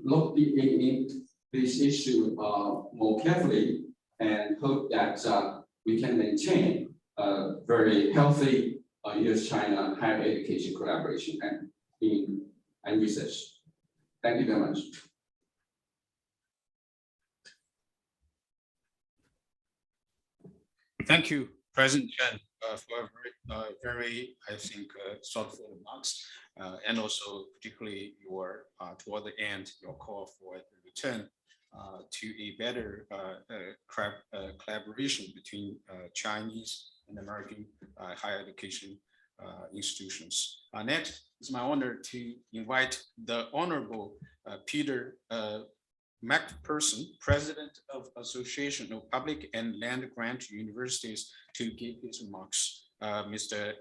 look in this issue more carefully and hope that we can maintain a very healthy US-China higher education collaboration and research. Thank you very much. Thank you, President Chen, for a very, I think, thoughtful remarks, and also particularly your toward the end, your call for the return to a better collaboration between Chinese and American higher education institutions. Next, it's my honor to invite the Honorable Peter McPherson, President of Association of Public and Land Grant Universities, to give his remarks. Mr.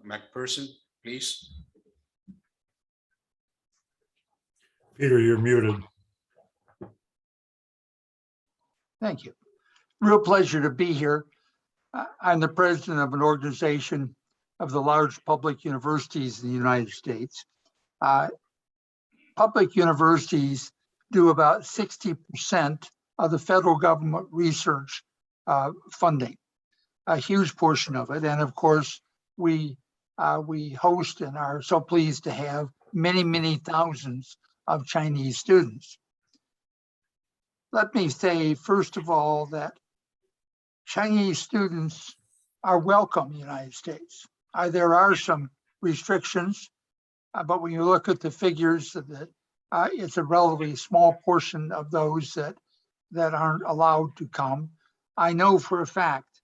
McPherson, please. Peter, you're muted. Thank you. Real pleasure to be here. I'm the president of an organization of the large public universities in the United States. Public universities do about 60% of the federal government research funding, a huge portion of it. And of course, we host and are so pleased to have many, many thousands of Chinese students. Let me say, first of all, that Chinese students are welcome in the United States. There are some restrictions, but when you look at the figures, it's a relatively small portion of those that aren't allowed to come. I know for a fact,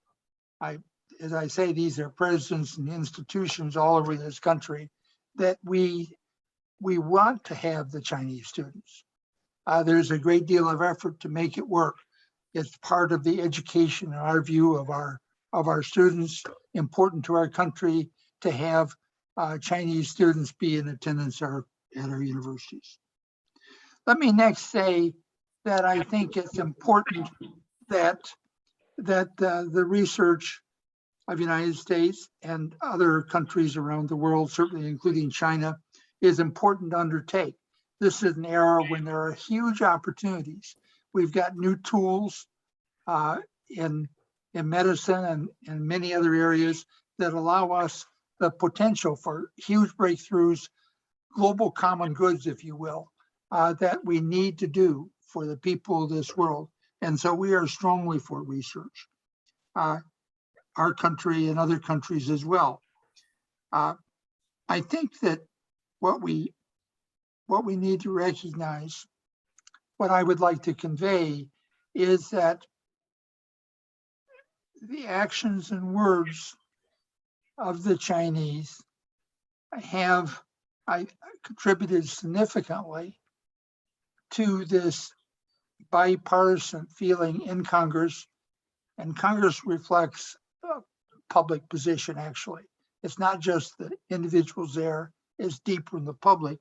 as I say, these are presidents and institutions all over this country, that we want to have the Chinese students. There's a great deal of effort to make it work. It's part of the education, in our view, of our students, important to our country to have Chinese students be in attendance at our universities. Let me next say that I think it's important that the research of the United States and other countries around the world, certainly including China, is important to undertake. This is an era when there are huge opportunities. We've got new tools in medicine and in many other areas that allow us the potential for huge breakthroughs, global common goods, if you will, that we need to do for the people of this world. And so we are strongly for research, our country and other countries as well. I think that what we need to recognize, what I would like to convey, is that the actions and words of the Chinese have contributed significantly to this bipartisan feeling in Congress, and Congress reflects public position, actually. It's not just the individuals there, it's deeper in the public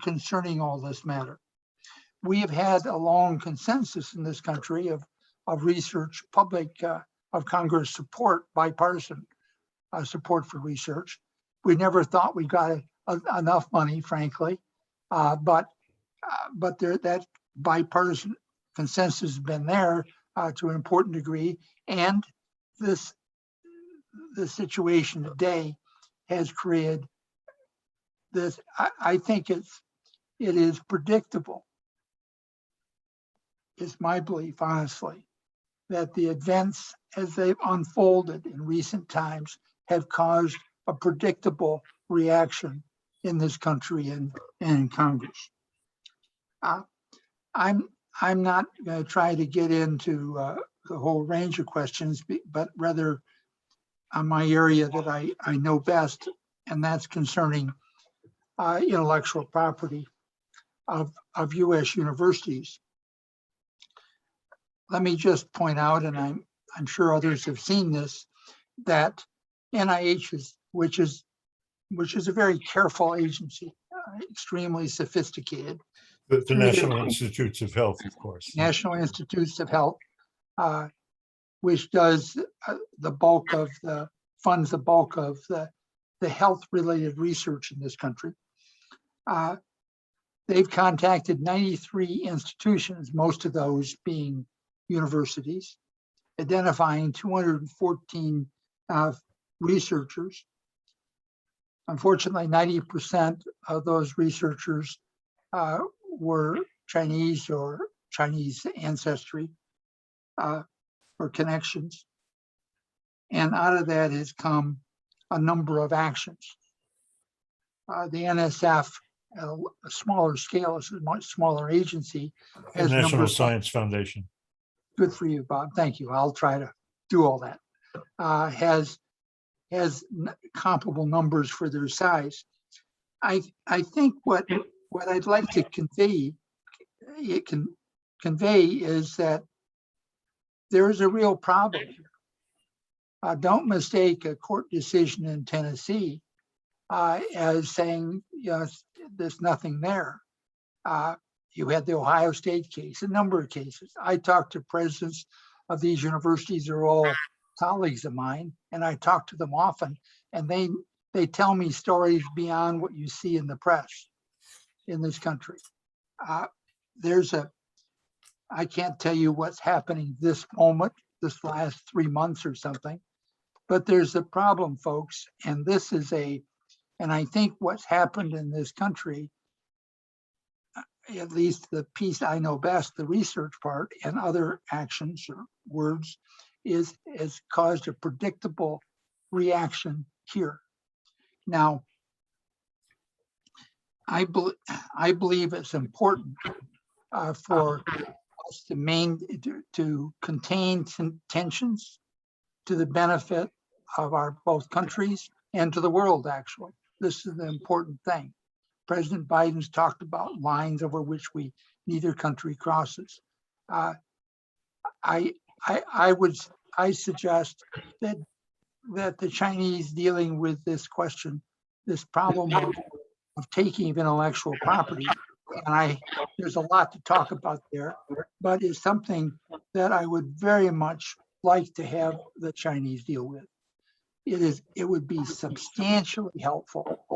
concerning all this matter. We have had a long consensus in this country of research, of Congress support, bipartisan support for research. We never thought we got enough money, frankly, but that bipartisan consensus has been there to an important degree, and the situation today has created this. I think it is predictable. It's my belief, honestly, that the events as they've unfolded in recent times have caused a predictable reaction in this country and in Congress. I'm not going to try to get into the whole range of questions, but rather on my area that I know best, and that's concerning intellectual property of U.S. universities. Let me just point out, and I'm sure others have seen this, that NIH, which is a very careful agency, extremely sophisticated. The National Institutes of Health, of course. National Institutes of Health, which does the bulk of funds the bulk of the health-related research in this country. They've contacted 93 institutions, most of those being universities, identifying 214 researchers Unfortunately, 90% of those researchers were Chinese or Chinese ancestry or connections. And out of that has come a number of actions. The NSF, at a smaller scale, is a much smaller agency. The has National numbers- Science Foundation. Good for you, Bob. Thank you. I'll try to do all that. Has comparable numbers for their size. I think what I'd like to convey is that there is a real problem here. Don't mistake a court decision in Tennessee as saying, yes, there's nothing there. You had the Ohio State case, a number of cases. I talked to presidents of these universities, they're all colleagues of mine, and I talk to them often, and they tell me stories beyond what you see in the press in this country. I can't tell you what's happening this moment, this last 3 months or something, but there's a problem, folks, and this is and I think what's happened in this country, at least the piece I know best, the research part and other actions or words, has caused a predictable reaction here. Now, I believe it's important for us to contain tensions to the benefit of our both countries and to the world, actually. This is the important thing. President Biden's talked about lines over which neither country crosses. I suggest that the Chinese dealing with this question, this problem of taking of intellectual property, and there's a lot to talk about there, but it's something that I would very much like to have the Chinese deal with. It would be substantially helpful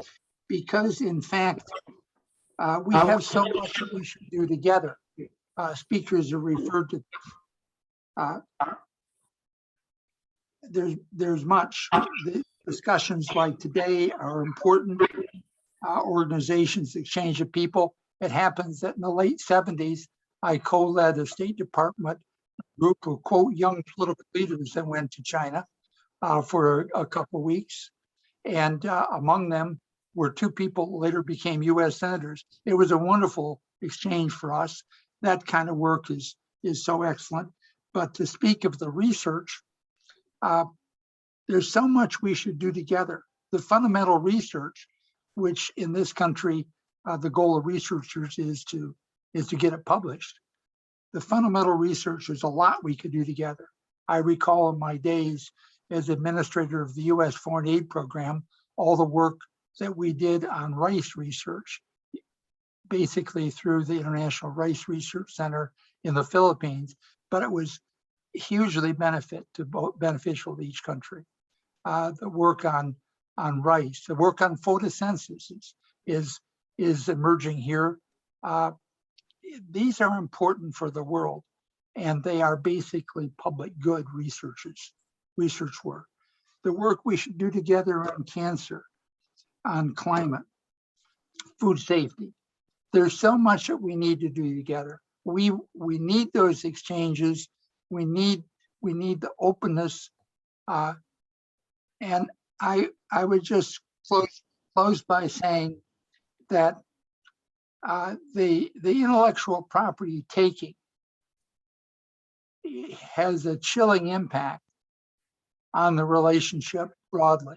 because, in fact, we have so much that we should do together. Speakers have referred to there's much. The discussions like today are important. Organizations, exchange of people. It happens that in the late 70s, I co-led a State Department group of, quote, young political leaders that went to China for a couple of weeks. And among them were two people who later became US senators. It was a wonderful exchange for us. That kind of work is so excellent. But to speak of the research, there's so much we should do together. The fundamental research, which in this country, the goal of researchers is to get it published. The fundamental research, there's a lot we could do together. I recall in my days as administrator of the US Foreign Aid Program, all the work that we did on rice research, basically through the International Rice Research Center in the Philippines, but it was hugely beneficial to each country. The work on rice, the work on photosynthesis is emerging here. These are important for the world, and they are basically public good research work. The work we should do together on cancer, on climate, food safety. There's so much that we need to do together. We need those exchanges. We need the openness. And I would just close by saying that the intellectual property taking has a chilling impact on the relationship broadly.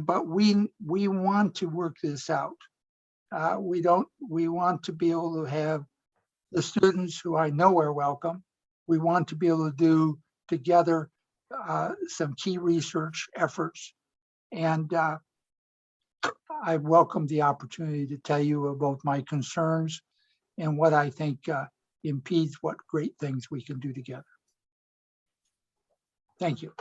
But we want to work this out. We want to be able to have the students who I know are welcome. We want to be able to do together some key research efforts. And I welcome the opportunity to tell you about my concerns and what I think impedes what great things we can do together. Thank you.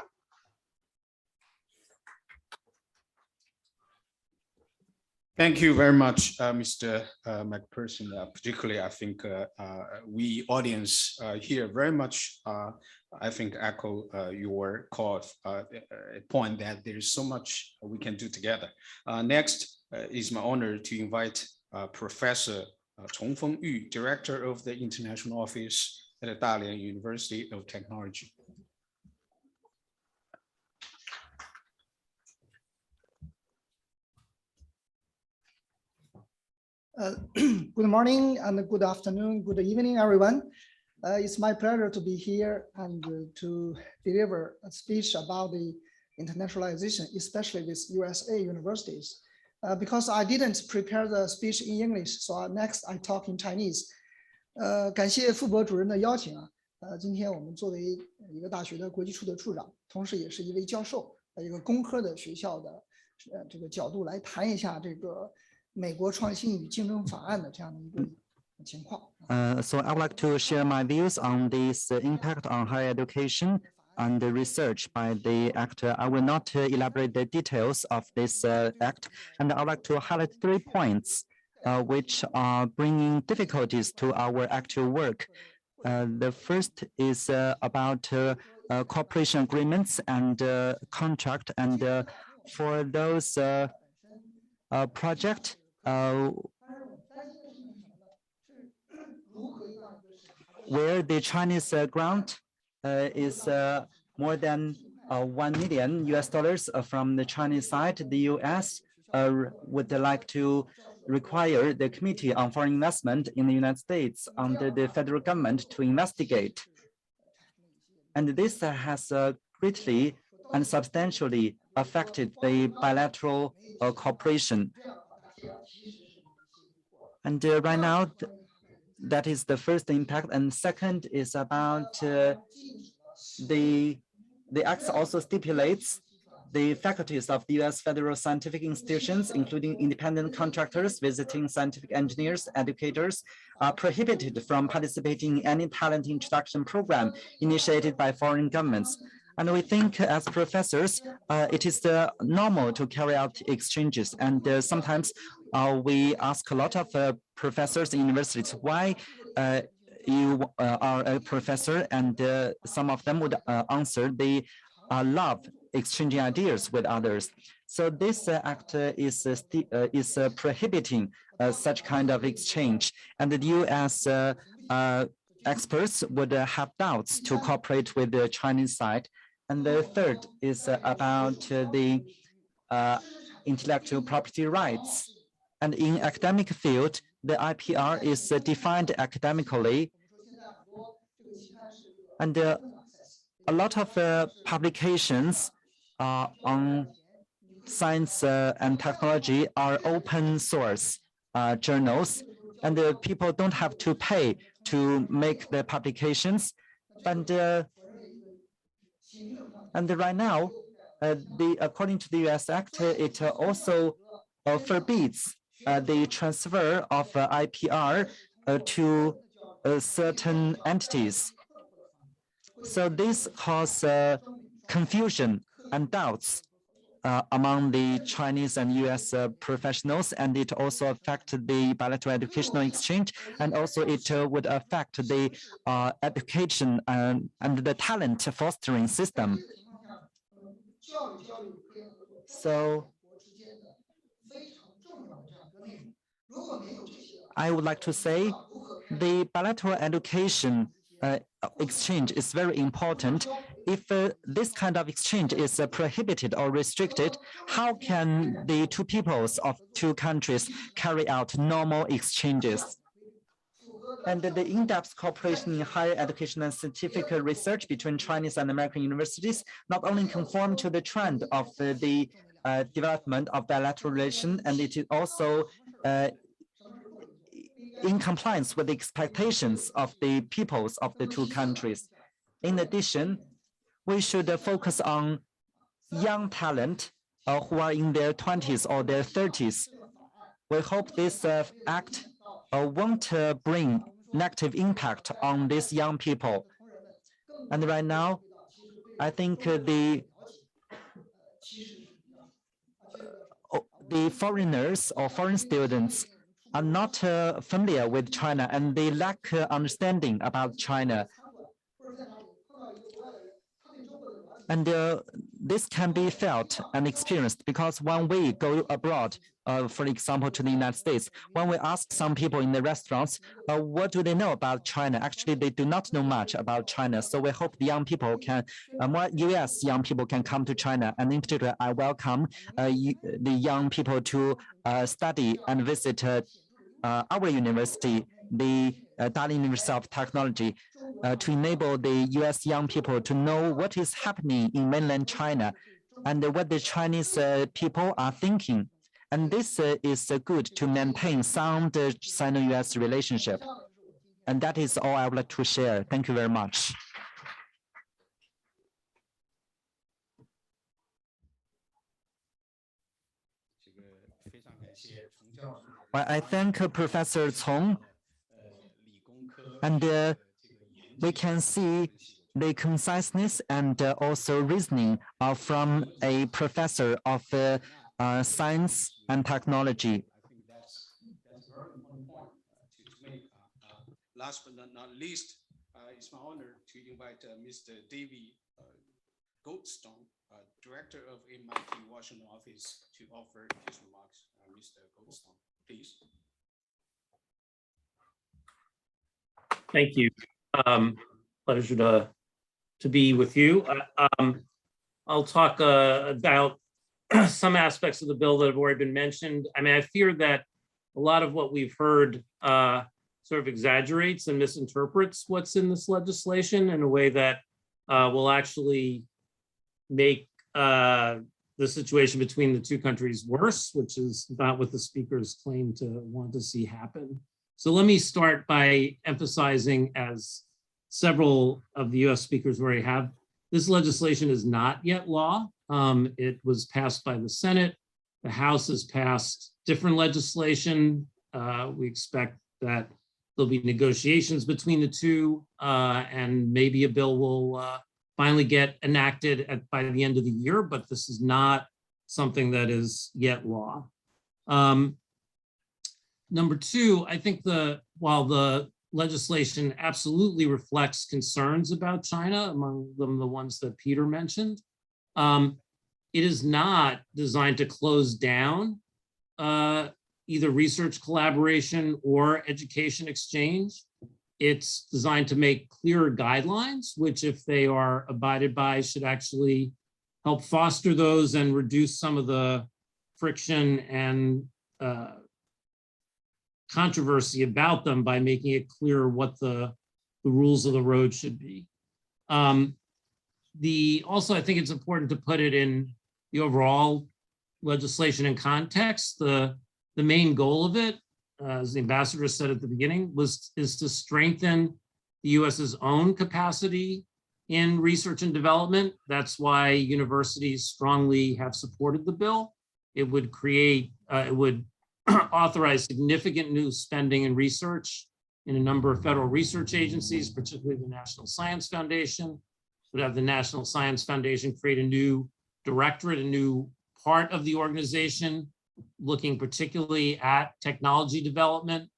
Thank you very much, Mr. McPherson. Particularly, I think we audience here very much, I think, echo your call point that there is so much we can do together. Next, it's my honor to invite Professor Chongfeng Yu, Director of the International Office at the Dalian University of Technology. Good morning and good afternoon, good evening, everyone. It's my pleasure to be here and to deliver a speech about the internationalization, especially with USA universities. Because I didn't prepare the speech in English, so next I talk in Chinese. 感谢傅博主任的邀请啊，今天我们作为一个大学的国际处的处长，同时也是一位教授，一个工科的学校的这个角度来谈一下这个美国创新与竞争法案的这样的一个情况。So I would like to share my views on this impact on higher education and the research by the act. I will not elaborate the details of this act, and I would like to highlight 3 points which are bringing difficulties to our actual work. The first is about cooperation agreements and contract, and for those project, where the Chinese grant is more than $1 million from the Chinese side, the US would like to require the Committee on Foreign Investment in the United States under the federal government to investigate. And this has greatly and substantially affected the bilateral cooperation. And right now, that is the first impact. And second is about the act also stipulates the faculties of the US federal scientific institutions, including independent contractors, visiting scientific engineers, educators, are prohibited from participating in any talent introduction program initiated by foreign governments. And we think as professors, it is normal to carry out exchanges. And sometimes we ask a lot of professors in universities, why you are a professor? And some of them would answer they love exchanging ideas with others. So this act is prohibiting such kind of exchange. And the US experts would have doubts to cooperate with the Chinese side. And the third is about the intellectual property rights. And in academic field, the IPR is defined academically. And a lot of publications on science and technology are open source journals, and people don't have to pay to make the publications. And right now, according to the US Act, it also forbids the transfer of IPR to certain entities. So this causes confusion and doubts among the Chinese and US professionals, and it also affects the bilateral educational exchange, and also it would affect the education and the talent fostering system. So I would like to say the bilateral education exchange is very important. If this kind of exchange is prohibited or restricted, how can the two peoples of two countries carry out normal exchanges? And the in-depth cooperation in higher education and scientific research between Chinese and American universities not only conform to the trend of the development of bilateral relations, and it is also in compliance with the expectations of the peoples of the two countries. In addition, we should focus on young talent who are in their 20s or their 30s. We hope this act won't bring negative impact on these young people. And right now, the foreigners or foreign students are not familiar with China and they lack understanding about China. And this can be felt and experienced because when we go abroad, for example, to the United States, when we ask some people in the restaurants, what do they know about China? Actually, they do not know much about China. So we hope the young people can, more US young people can come to China. And in particular, I welcome the young people to study and visit our university, the Dalian University of Technology, to enable the US young people to know what is happening in mainland China and what the Chinese people are thinking. And this is good to maintain sound Sino-US relationship. And that is all I would like to share. Thank you very much. Well, I thank Professor Chung, and we can see the conciseness and also reasoning from a professor of science and technology. I think that's a very important point to make. Last but not least, it's my honor to invite Mr. David Goldstone, Director of MIT Washington office, to offer his remarks. Mr. Goldstone, please. Thank you. Pleasure to be with you. I'll talk about some aspects of the bill that have already been mentioned. I mean, I fear that a lot of what we've heard sort of exaggerates and misinterprets what's in this legislation in a way that will actually make the situation between the two countries worse, which is not what the speakers claim to want to see happen. So let me start by emphasizing, as several of the US speakers already have, this legislation is not yet law. It was passed by the Senate. The House has passed different legislation. We expect that there'll be negotiations between the two, and maybe a bill will finally get enacted by the end of the year, but this is not something that is yet law. Number two, I think while the legislation absolutely reflects concerns about China, among them the ones that Peter mentioned, it is not designed to close down either research collaboration or education exchange. It's designed to make clearer guidelines, which if they are abided by should actually help foster those and reduce some of the friction and controversy about them by making it clear what the rules of the road should be. Also, I think it's important to put it in the overall legislation in context. The main goal of it, as the ambassador said at the beginning, is to strengthen the US's own capacity in research and development. That's why universities strongly have supported the bill. It would authorize significant new spending in research in a number of federal research agencies, particularly the National Science Foundation. It would have the National Science Foundation create a new directorate, a new part of the organization, looking particularly at technology development.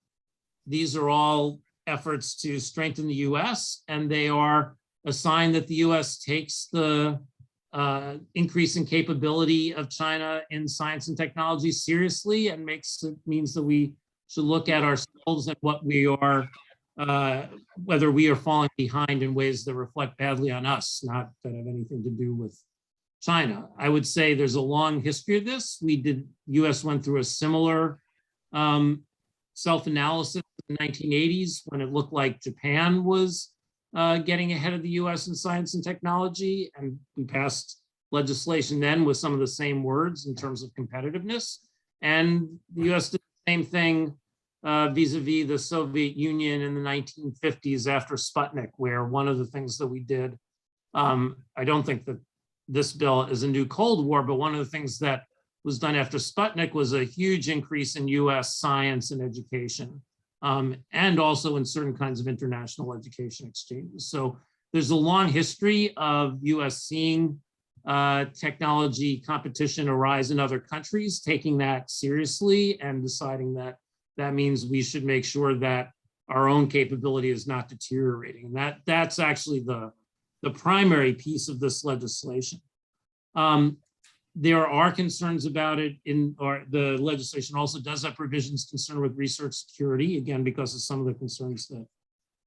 These are all efforts to strengthen the US, and they are a sign that the US takes the increase in capability of China in science and technology seriously, and means that we should look at ourselves and what we are, whether we are falling behind in ways that reflect badly on us, not that have anything to do with China. I would say there's a long history of this. US went through a similar self-analysis in the 1980s when it looked like Japan was getting ahead of the US in science and technology, and we passed legislation then with some of the same words in terms of competitiveness. And the US did the same thing vis-a-vis the Soviet Union in the 1950s after Sputnik, where one of the things that we did, I don't think that this bill is a new Cold War, but one of the things that was done after Sputnik was a huge increase in US science and education, and also in certain kinds of international education exchanges. So there's a long history of US seeing technology competition arise in other countries, taking that seriously and deciding that that means we should make sure that our own capability is not deteriorating. And that's actually the primary piece of this legislation. There are concerns about it or the legislation also does have provisions concerned with research security, again, because of some of the concerns that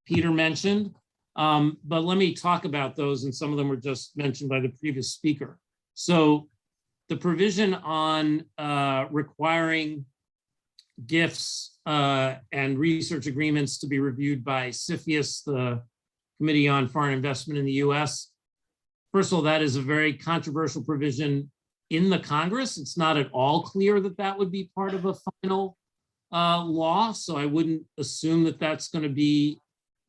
Peter mentioned. But let me talk about those, and some of them were just mentioned by the previous speaker. So the provision on requiring gifts and research agreements to be reviewed by CFIUS, the Committee on Foreign Investment in the US. First of all, that is a very controversial provision in the Congress. It's not at all clear that that would be part of a final law, so I wouldn't assume that that's going to be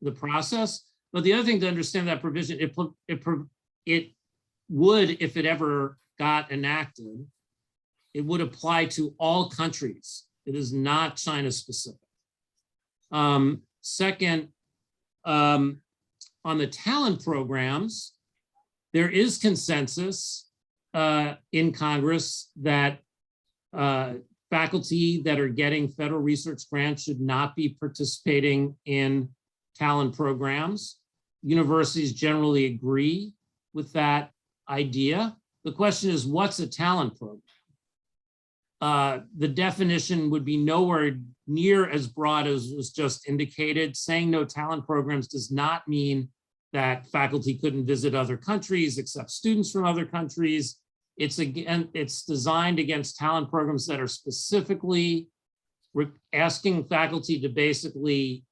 the process. But the other thing to understand that provision, it would, if it ever got enacted, it would apply to all countries. It is not China specific. Second, on the talent programs, there is consensus in Congress that faculty that are getting federal research grants should not be participating in talent programs. Universities generally agree with that idea. The question is, what's a talent program? The definition would be nowhere near as broad as was just indicated. Saying no talent programs does not mean that faculty couldn't visit other countries, accept students from other countries. It's designed against talent programs that are specifically asking faculty to basically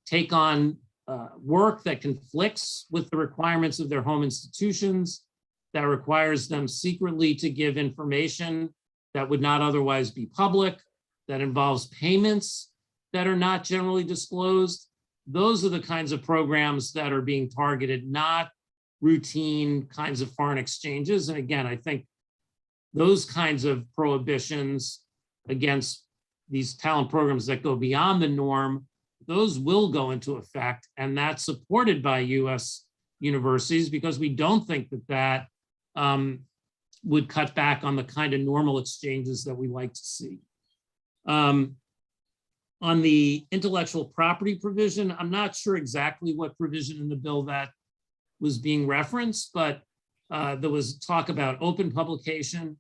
take on work that conflicts with the requirements of their home institutions, that requires them secretly to give information that would not otherwise be public, that involves payments that are not generally disclosed. Those are the kinds of programs that are being targeted, not routine kinds of foreign exchanges. And again, I think those kinds of prohibitions against these talent programs that go beyond the norm, those will go into effect, and that's supported by US universities, because we don't think that that would cut back on the kind of normal exchanges that we like to see. On the intellectual property provision, I'm not sure exactly what provision in the bill that was being referenced, but there was talk about open publication.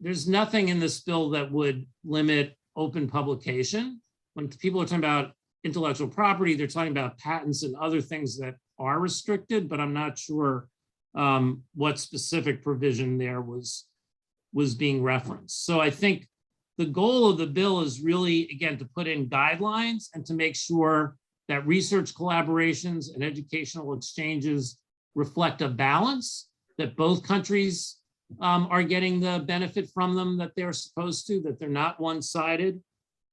There's nothing in this bill that would lit open publication. When people are talking about intellectual property, they're talking about patents and other things that are restricted, but I'm not sure what specific provision there was being referenced. So I think the goal of the bill is really, again, to put in guidelines and to make sure that research collaborations and educational exchanges reflect a balance, that both countries are getting the benefit from them that they're supposed to, that they're not one-sided,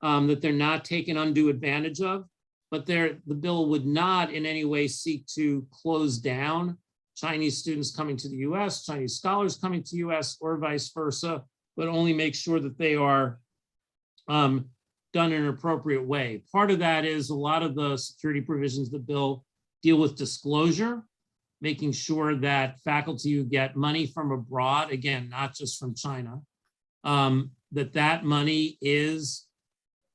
that they're not taken undue advantage of, but the bill would not in any way seek to close down Chinese students coming to the US, Chinese scholars coming to US, or vice versa, but only make sure that they are done in an appropriate way. Part of that is a lot of the security provisions of the bill deal with disclosure, making sure that faculty who get money from abroad, again, not just from China, that money is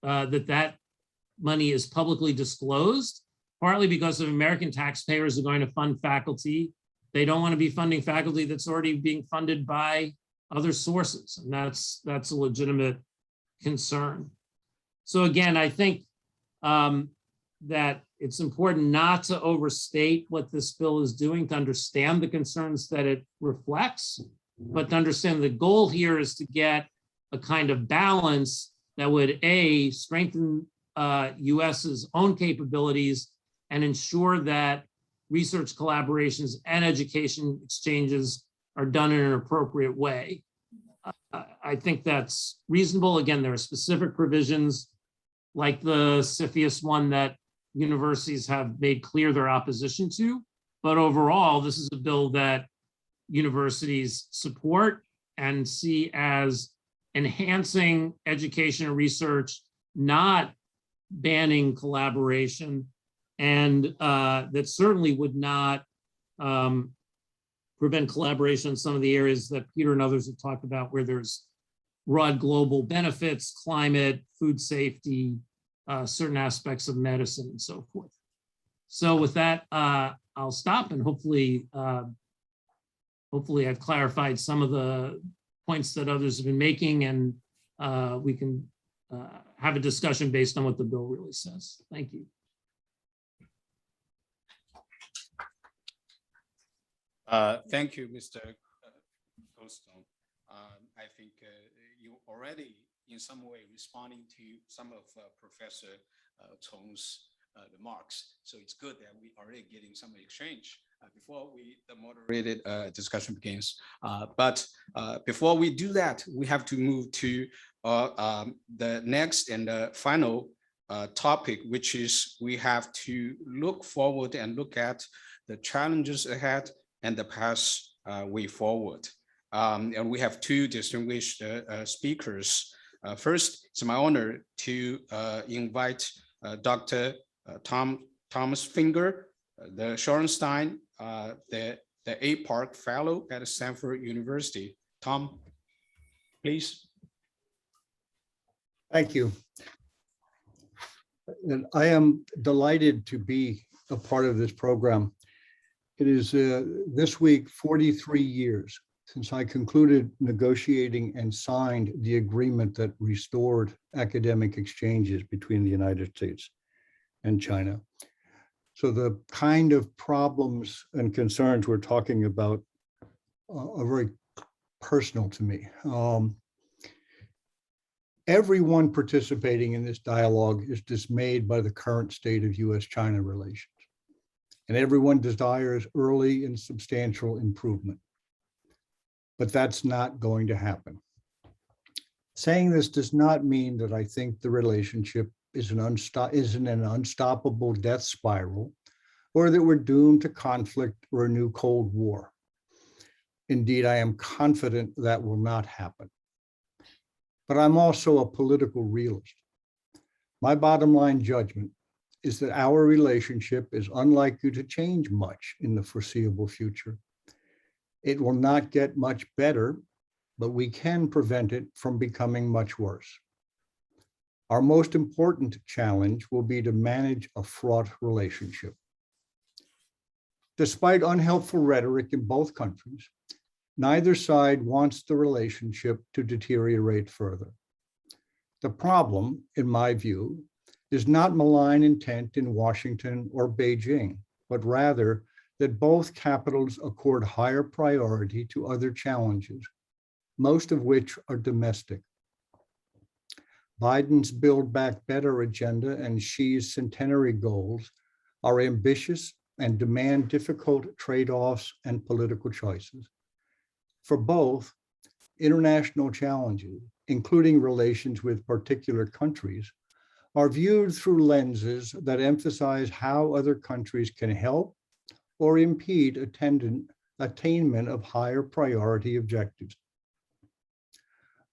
publicly disclosed, partly because of American taxpayers are going to fund faculty. They don't want to be funding faculty that's already being funded by other sources, and that's a legitimate concern. So again, I think that it's important not to overstate what this bill is doing, to understand the concerns that it reflects, but to understand the goal here is to get a kind of balance that would A, strengthen US's own capabilities and ensure that research collaborations and education exchanges are done in an appropriate way. I think that's reasonable. Again, there are specific provisions like the CFIUS one that universities have made clear their opposition to, but overall, this is a bill that universities support and see as enhancing education and research, not banning collaboration, and that certainly would not prevent collaboration in some of the areas that Peter and others have talked about, where there's broad global benefits, climate, food safety, certain aspects of medicine and so forth. So with that, I'll stop, and hopefully I've clarified some of the points that others have been making, and we can have a discussion based on what the bill really says. Thank you. Thank you, Mr. Goldstone. I think you already in some way responding to some of Professor Chung's remarks. So it's good that we already getting some exchange before the moderated discussion begins. But before we do that, we have to move to the next and the final topic, which is we have to look forward and look at the challenges ahead and the path way forward. And we have two distinguished speakers. First, it's my honor to invite Dr. Thomas Finger, the Shorenstein, the A. Park Fellow at Stanford University. Tom, please. Thank you. And I am delighted to be a part of this program. It is this week 43 years since I concluded negotiating and signed the agreement that restored academic exchanges between the United States and China. So the kind of problems and concerns we're talking about are very personal to me. Everyone participating in this dialogue is dismayed by the current state of US-China relations, and everyone desires early and substantial improvement. But that's not going to happen. Saying this does not mean that I think the relationship is in an unstoppable death spiral, or that we're doomed to conflict or a new Cold War. Indeed, I am confident that will not happen. But I'm also a political realist. My bottom line judgment is that our relationship is unlikely to change much in the foreseeable future. It will not get much better, but we can prevent it from becoming much worse. Our most important challenge will be to manage a fraught relationship. Despite unhelpful rhetoric in both countries, neither side wants the relationship to deteriorate further. The problem, in my view, is not malign intent in Washington or Beijing, but rather that both capitals accord higher priority to other challenges, most of which are domestic. Biden's Build Back Better agenda and Xi's centenary goals are ambitious and demand difficult trade-offs and political choices. For both, international challenges, including relations with particular countries, are viewed through lenses that emphasize how other countries can help or impede attainment of higher priority objectives.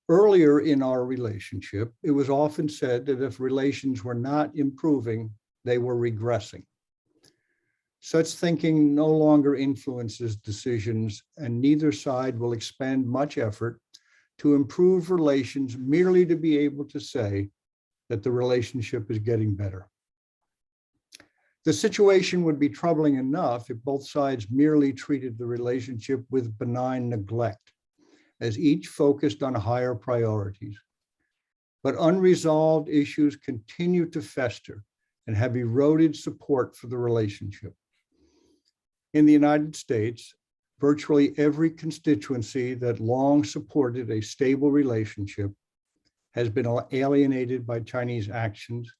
Earlier in our relationship, it was often said that if relations were not improving, they were regressing. Such thinking no longer influences decisions, and neither side will expend much effort to improve relations merely to be able to say that the relationship is getting better. The situation would be troubling enough if both sides merely treated the relationship with benign neglect, as each focused on higher priorities. But unresolved issues continue to fester and have eroded support for the relationship. In the United States, virtually every constituency that long supported a stable relationship has been alienated by Chinese actions,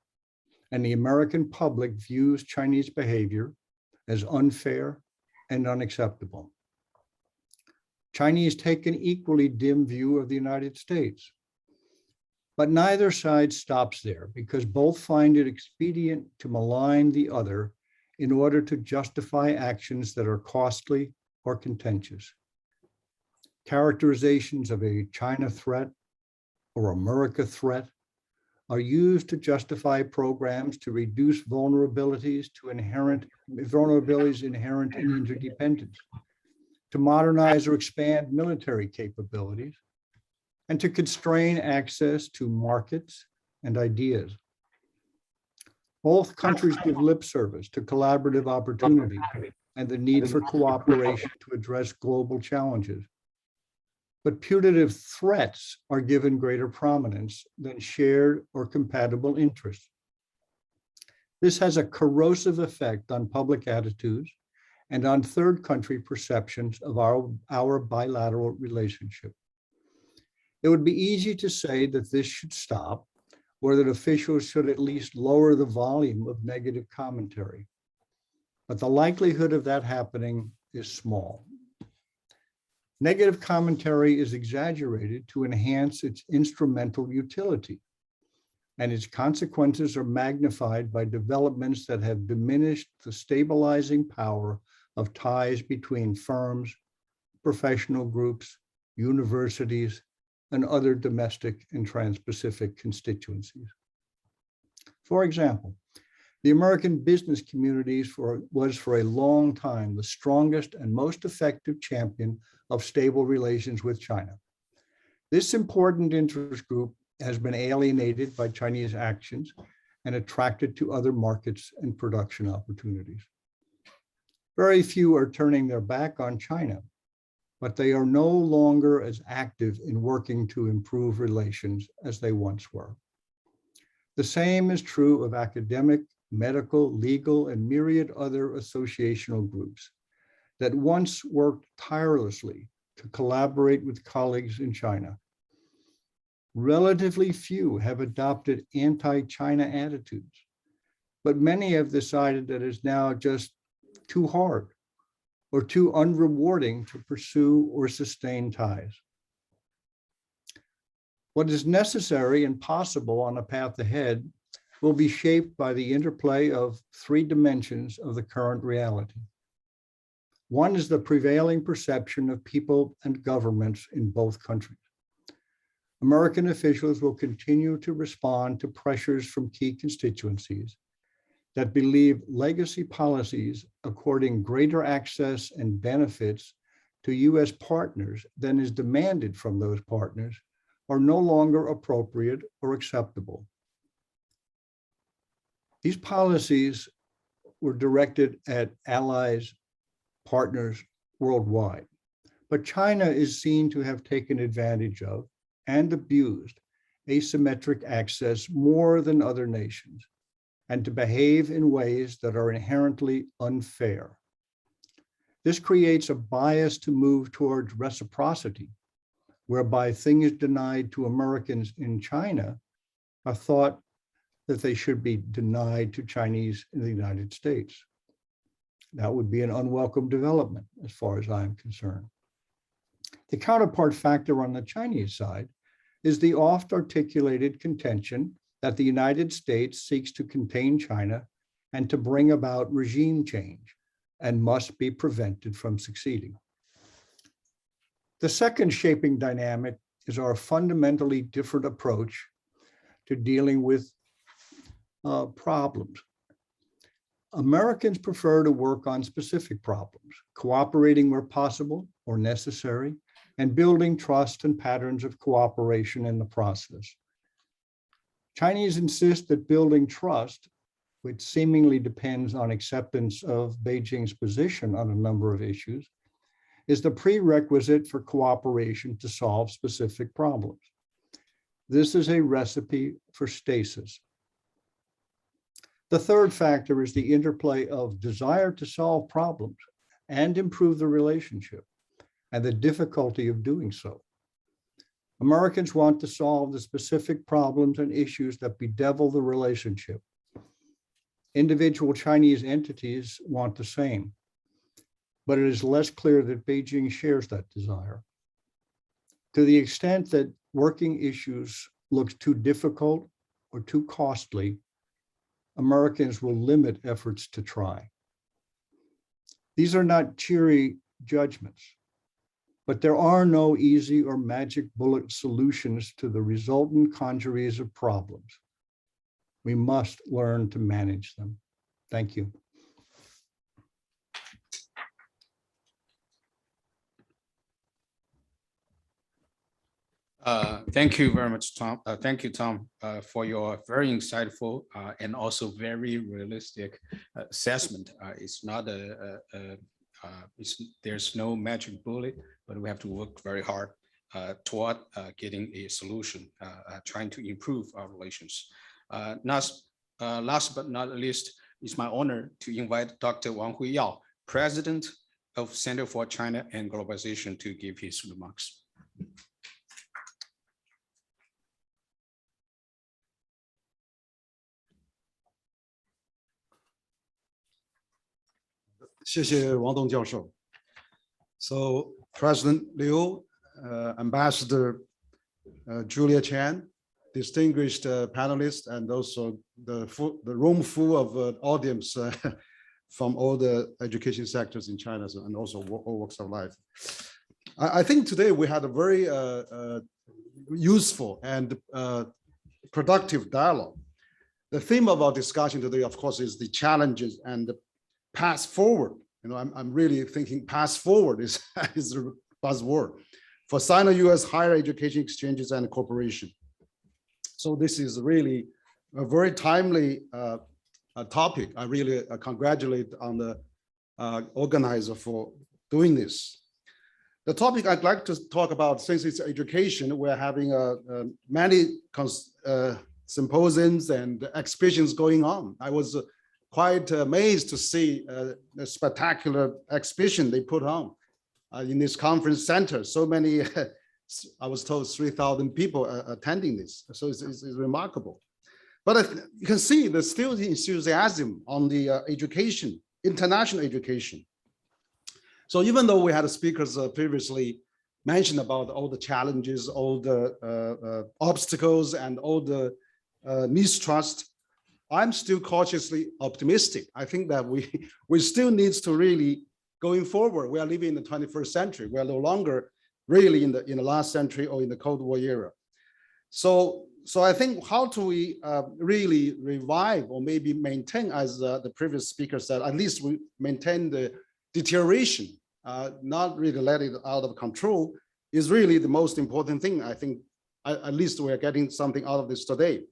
and the American public views Chinese behavior as unfair and unacceptable. Chinese take an equally dim view of the United States. But neither side stops there, because both find it expedient to malign the other in order to justify actions that are costly or contentious. Characterizations of a China threat or America threat are used to justify programs to reduce vulnerabilities inherent in interdependence. to modernize or expand military capabilities, and to constrain access to markets and ideas. Both countries give lip service to collaborative opportunity and the need for cooperation to address global challenges. But putative threats are given greater prominence than shared or compatible interests. This has a corrosive effect on public attitudes and on third country perceptions of our bilateral relationship. It would be easy to say that this should stop, or that officials should at least lower the volume of negative commentary. But the likelihood of that happening is small. Negative commentary is exaggerated to enhance its instrumental utility, and its consequences are magnified by developments that have diminished the stabilizing power of ties between firms, professional groups, universities, and other domestic and trans-Pacific constituencies. For example, the American business community was for a long time the strongest and most effective champion of stable relations with China. This important interest group has been alienated by Chinese actions and attracted to other markets and production opportunities. Very few are turning their back on China, but they are no longer as active in working to improve relations as they once were. The same is true of academic, medical, legal, and myriad other associational groups that once worked tirelessly to collaborate with colleagues in China. Relatively few have adopted anti-China attitudes, but many have decided that it's now just too hard or too unrewarding to pursue or sustain ties. What is necessary and possible on a path ahead will be shaped by the interplay of three dimensions of the current reality. One is the prevailing perception of people and governments in both countries. American officials will continue to respond to pressures from key constituencies that believe legacy policies according greater access and benefits to US partners than is demanded from those partners are no longer appropriate or acceptable. These policies were directed at allies, partners worldwide, but China is seen to have taken advantage of and abused asymmetric access more than other nations, and to behave in ways that are inherently unfair. This creates a bias to move towards reciprocity, whereby things denied to Americans in China are thought that they should be denied to Chinese in the United States. That would be an unwelcome development as far as I'm concerned. The counterpart factor on the Chinese side is the oft articulated contention that the United States seeks to contain China and to bring about regime change and must be prevented from succeeding. The second shaping dynamic is our fundamentally different approach to dealing with problems. Americans prefer to work on specific problems, cooperating where possible or necessary, and building trust and patterns of cooperation in the process. Chinese insist that building trust, which seemingly depends on acceptance of Beijing's position on a number of issues, is the prerequisite for cooperation to solve specific problems. This is a recipe for stasis. The third factor is the interplay of desire to solve problems and improve the relationship, and the difficulty of doing so. Americans want to solve the specific problems and issues that bedevil the relationship. Individual Chinese entities want the same, but it is less clear that Beijing shares that desire. To the extent that working issues look too difficult or too costly, Americans will limit efforts to try. These are not cheery judgments, but there are no easy or magic bullet solutions to the resultant congeries of problems. We must learn to manage them. Thank you. Thank you very much, Tom. Thank you, Tom, for your very insightful and also very realistic assessment. It's not there's no magic bullet, but we have to work very hard toward getting a solution, trying to improve our relations. Last but not least, it's my honor to invite Dr. Wang Huiyao, President of Center for China and Globalization, to give his remarks. So President Liu, Ambassador Julia Chung, distinguished panelists, and also the room full of audience from all the education sectors in China and also all walks of life. I think today we had a very useful and productive dialogue. The theme of our discussion today, of course, is the challenges and the path forward. You know, I'm really thinking path forward is the buzzword for Sino-US higher education exchanges and cooperation. So this is really a very timely topic. I really congratulate on the organizer for doing this. The topic I'd like to talk about, since it's education, we're having many symposiums and exhibitions going on. I was quite amazed to see the spectacular exhibition they put on in this conference center. So many, I was told 3,000 people attending this. So it's remarkable. But you can see there's still the enthusiasm on the education, international education. So even though we had speakers previously mentioned about all the challenges, all the obstacles, and all the mistrust, I'm still cautiously optimistic. I think that we still need to really, going forward, we are living in the 21st century. We are no longer really in the last century or in the Cold War era. So I think how do we really revive or maybe maintain, as the previous speaker said, at least we maintain the deterioration, not really let it out of control, is really the most important thing. I think at least we are getting something out of this today.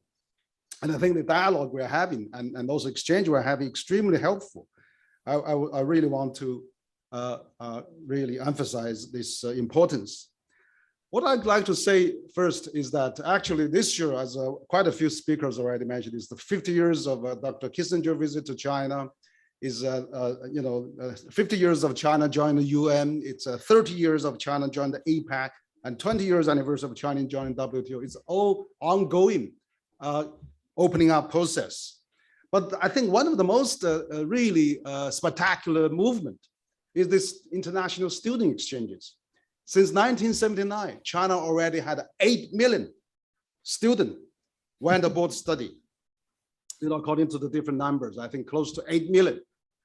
And I think the dialogue we're having and also exchange we're having extremely helpful. I really want to really emphasize this importance. What I'd like to say first is that actually this year, as quite a few speakers already mentioned, is the 50 years of Dr. Kissinger visit to China, is 50 years of China joining the UN. It's 30 years of China joining the APEC, and 20 years anniversary of China joining WTO. It's all ongoing opening up process. But I think one of the most really spectacular movement is this international student exchanges. Since 1979, China already had 8 million students went abroad study. You know, according to the different numbers, I think close to 8 million.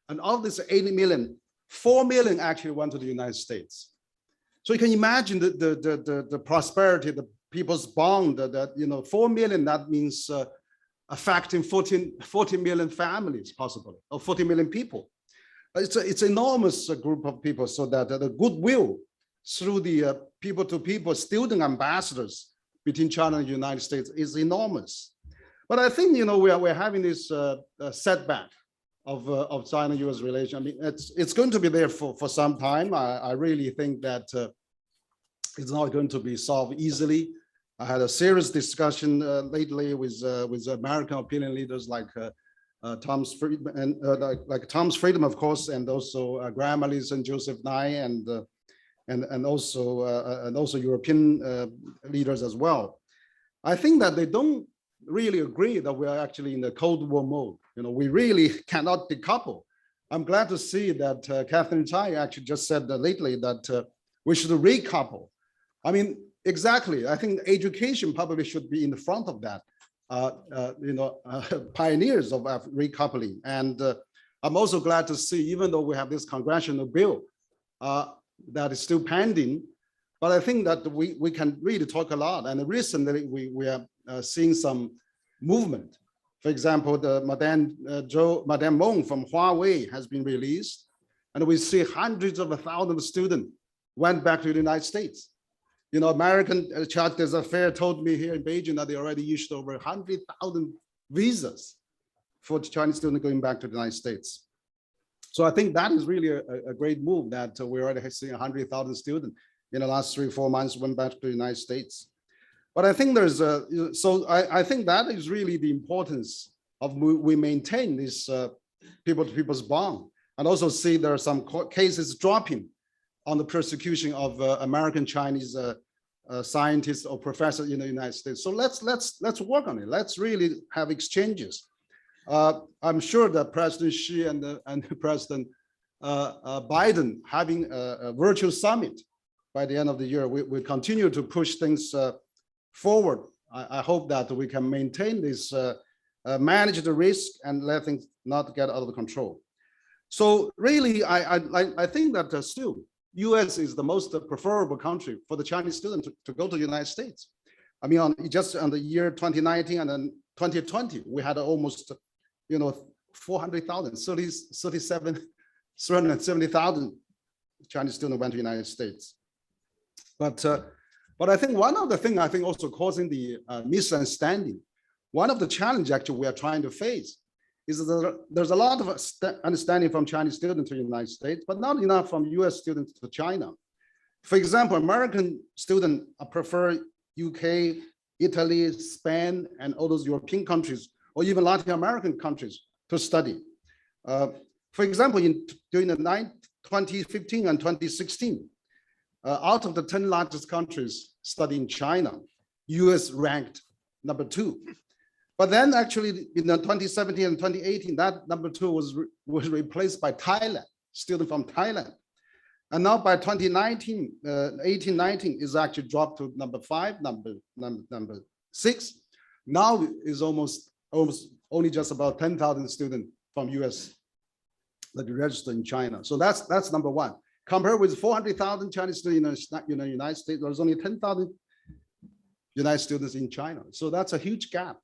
And of this 80 million, 4 million actually went to the United States. So you can imagine the prosperity, the people's bond that 4 million, that means affecting 14 million families possibly, or 40 million people. It's an enormous group of people, so that the goodwill through the people-to-people student ambassadors between China and the United States is enormous. But I think, we're having this setback of China-US relation. I mean, it's going to be there for some time. I really think that it's not going to be solved easily. I had a serious discussion lately with American opinion leaders like Tom Friedman, like Thomas Friedman, of course, and also Graham Ellis and Joseph Nye, and also European leaders as well. I think that they don't really agree that we are actually in the Cold War mode. We really cannot decouple. I'm glad to see that Catherine Tai actually just said lately that we should recouple. I mean, exactly. I think education probably should be in the front of that. Pioneers of recoupling. And I'm also glad to see, even though we have this congressional bill that is still pending, but I think that we can really talk a lot. And recently we are seeing some movement. For example, the Madame Meng from Huawei has been released, and we see hundreds of thousands of students went back to the United States. American Charters Affair told me here in Beijing that they already issued over 100,000 visas for Chinese students going back to the United States. So I think that is really a great move that we already see 100,000 students in the last 3-4 months went back to the United States. But I think there's I think that is really the importance of we maintain this people-to-people's bond, and also see there are some cases dropping on the persecution of American Chinese scientists or professors in the United States. So let's work on it. Let's really have exchanges. I'm sure that President Xi and President Biden having a virtual summit by the end of the year, we continue to push things forward. I hope that we can maintain this, manage the risk and let things not get out of control. So really, I think that still, US is the most preferable country for the Chinese student to go to the United States. I mean, just on the year 2019 and then 2020, we had almost 400,000, 370,000 Chinese students went to the United States. But I think one of the things I think also causing the misunderstanding, one of the challenges actually we are trying to face is that there's a lot of understanding from Chinese students to the United States, but not enough from US students to China. For example, American students prefer UK, Italy, Spain, and all those European countries, or even Latin American countries to study. For example, during the 2015 and 2016, out of the 10 largest countries studying China, US ranked number 2. But then actually in 2017 and 2018, that number 2 was replaced by Thailand, student from Thailand. And now by 2019, 18-19 is actually dropped to number 5, number 6. Now is almost only just about 10,000 students from US that register in China. So that's number 1. Compared with 400,000 Chinese students in the United States, there's only 10,000 United students in China. So that's a huge gap.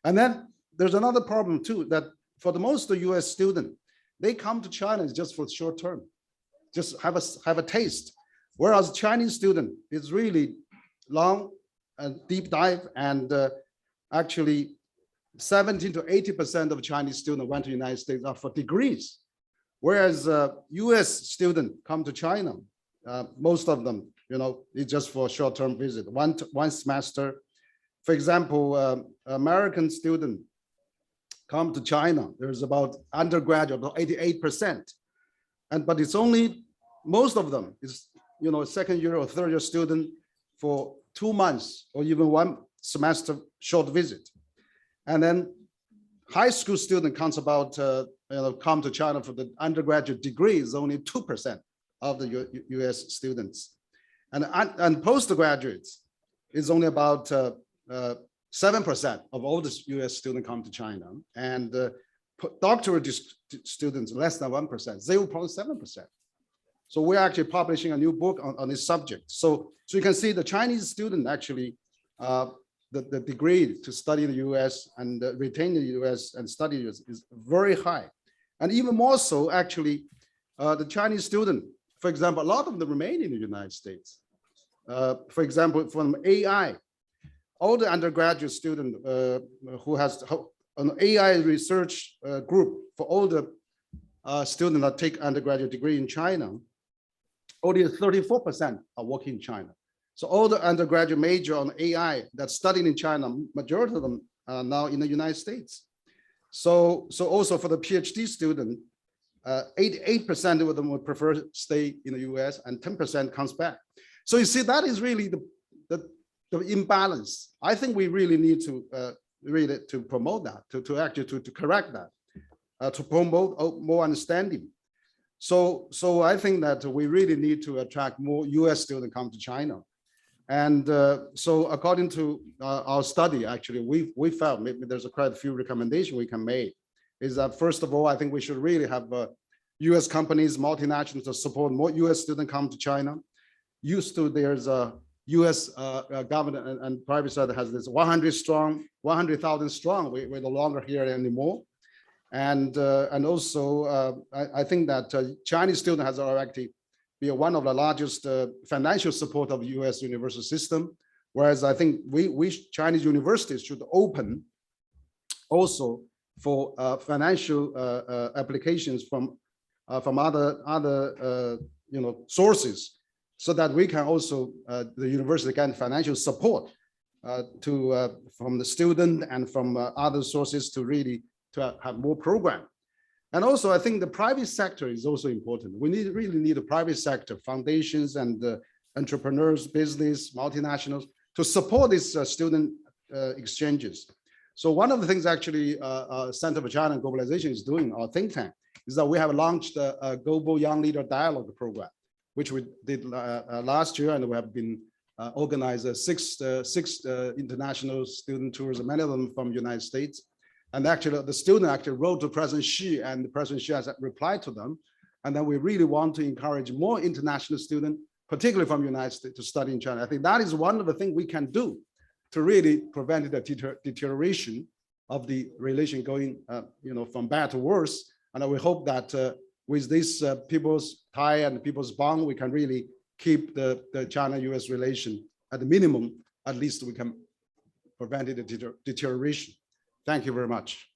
And then there's another problem too, that for the most of US students, they come to China just for short term, just have a taste. Whereas Chinese student is really long and deep dive, and actually 70 to 80% of Chinese students went to the United States are for degrees. Whereas US students come to China, most of them, it's just for a short-term visit, one semester. For example, American students come to China, there's about undergraduate, about 88%. But it's only, most of them is, second year or third year student for 2 months or even 1 semester short visit. And then high school student comes about, come to China for the undergraduate degree is only 2% of the US students. And postgraduates is only about 7% of all the US students come to China. And doctorate students, less than 1%, 0.7%. So we're actually publishing a new book on this subject. So you can see the Chinese student actually, the degree to study in the US and retain the US and study is very high. And even more so, actually, the Chinese student, for example, a lot of them remain in the United States. For example, from AI, all the undergraduate student who has an AI research group for all the students that take undergraduate degree in China, only 34% are working in China. So all the undergraduate major on AI that studied in China, majority of them are now in the United States. So also for the PhD student, 88% of them would prefer to stay in the US and 10% comes back. So you see, that is really the imbalance. I think we really need to promote that, to correct that, to promote more understanding. So I think that we really need to attract more US students come to China. And so according to our study, actually, we felt maybe there's quite a few recommendations we can make. Is that first of all, I think we should really have US companies, multinationals to support more US students come to China. There's a US government and private sector has this 100,000 strong. We're no longer here anymore. And also, I think that Chinese student has already be one of the largest financial support of the US university system. Whereas I think we Chinese universities should open also for financial applications from other sources, so that we can also the university get financial support from the student and from other sources to really have more program. And also, I think the private sector is also important. We really need a private sector, foundations and entrepreneurs, business, multinationals to support these student exchanges. So one of the things actually Center for China and Globalization is doing, our think tank, is that we have launched a Global Young Leader Dialogue program, which we did last year, and we have been organized six international student tours, many of them from the United States. And actually, the student actually wrote to President Xi, and President Xi has replied to them. And then we really want to encourage more international students, particularly from the United States, to study in China. I think that is one of the things we can do to really prevent the deterioration of the relation going, from bad to worse. And we hope that with this people's tie and people's bond, we can really keep the China-US relation at the minimum. At least we can prevent the deterioration. Thank you very much.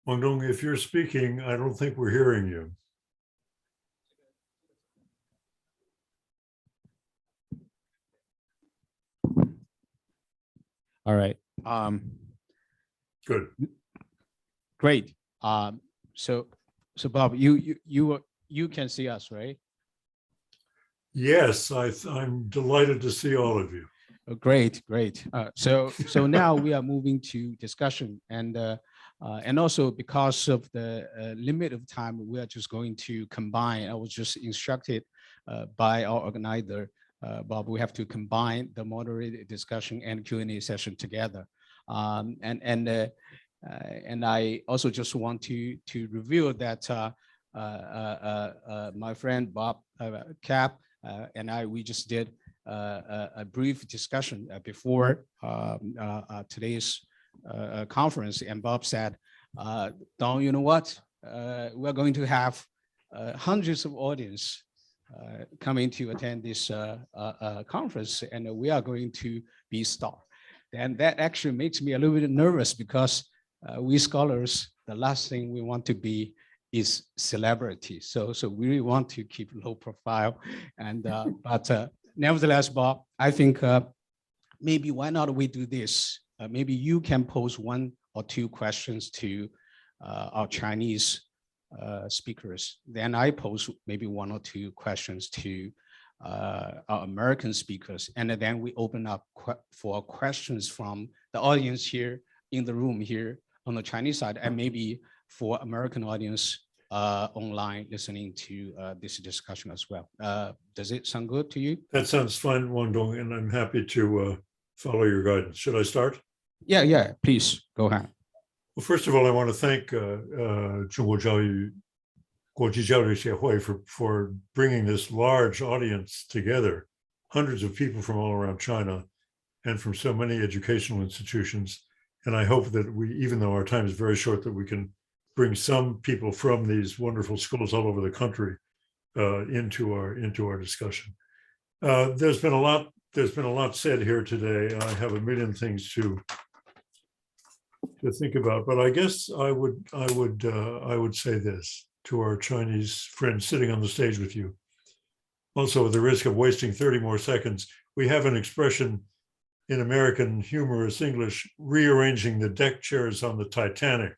Wangdong, if you're speaking, I don't think we're hearing you. All right. Good. Great. So Bob, you can see us, right? Yes, I'm delighted to see all of you. Oh, great. So now we are moving to discussion, and also because of the limit of time, we are just going to combine. I was just instructed by our organizer, Bob, we have to combine the moderated discussion and Q&A session together. And I also just want to reveal that my friend Bob Cap and we just did a brief discussion before today's conference, and Bob said, Don, you know what? We're going to have hundreds of audience coming to attend this conference, and we are going to be star. And that actually makes me a little bit nervous, because we scholars, the last thing we want to be is celebrity. So we really want to keep low profile. And but nevertheless, Bob, I think maybe why not we do this? Maybe you can pose 1 or 2 questions to our Chinese speakers. Then I pose maybe 1 or 2 questions to our American speakers. And then we open up for questions from the audience here in the room here on the Chinese side, and maybe for American audience online listening to this discussion as well. Does it sound good to you? That sounds fine, Wang Dong, and I'm happy to follow your guidance. Should I start? Yeah, please go ahead. Well, first of all, I want to thank 中国教育国际教育协会 for bringing this large audience together, hundreds of people from all around China and from so many educational institutions. And I hope that we, even though our time is very short, that we can bring some people from these wonderful schools all over the country into our discussion. There's been a lot said here today. I have a million things to think about, but I guess I would say this to our Chinese friends sitting on the stage with you. Also, at the risk of wasting 30 more seconds, we have an expression in American humorous English, rearranging the deck chairs on the Titanic,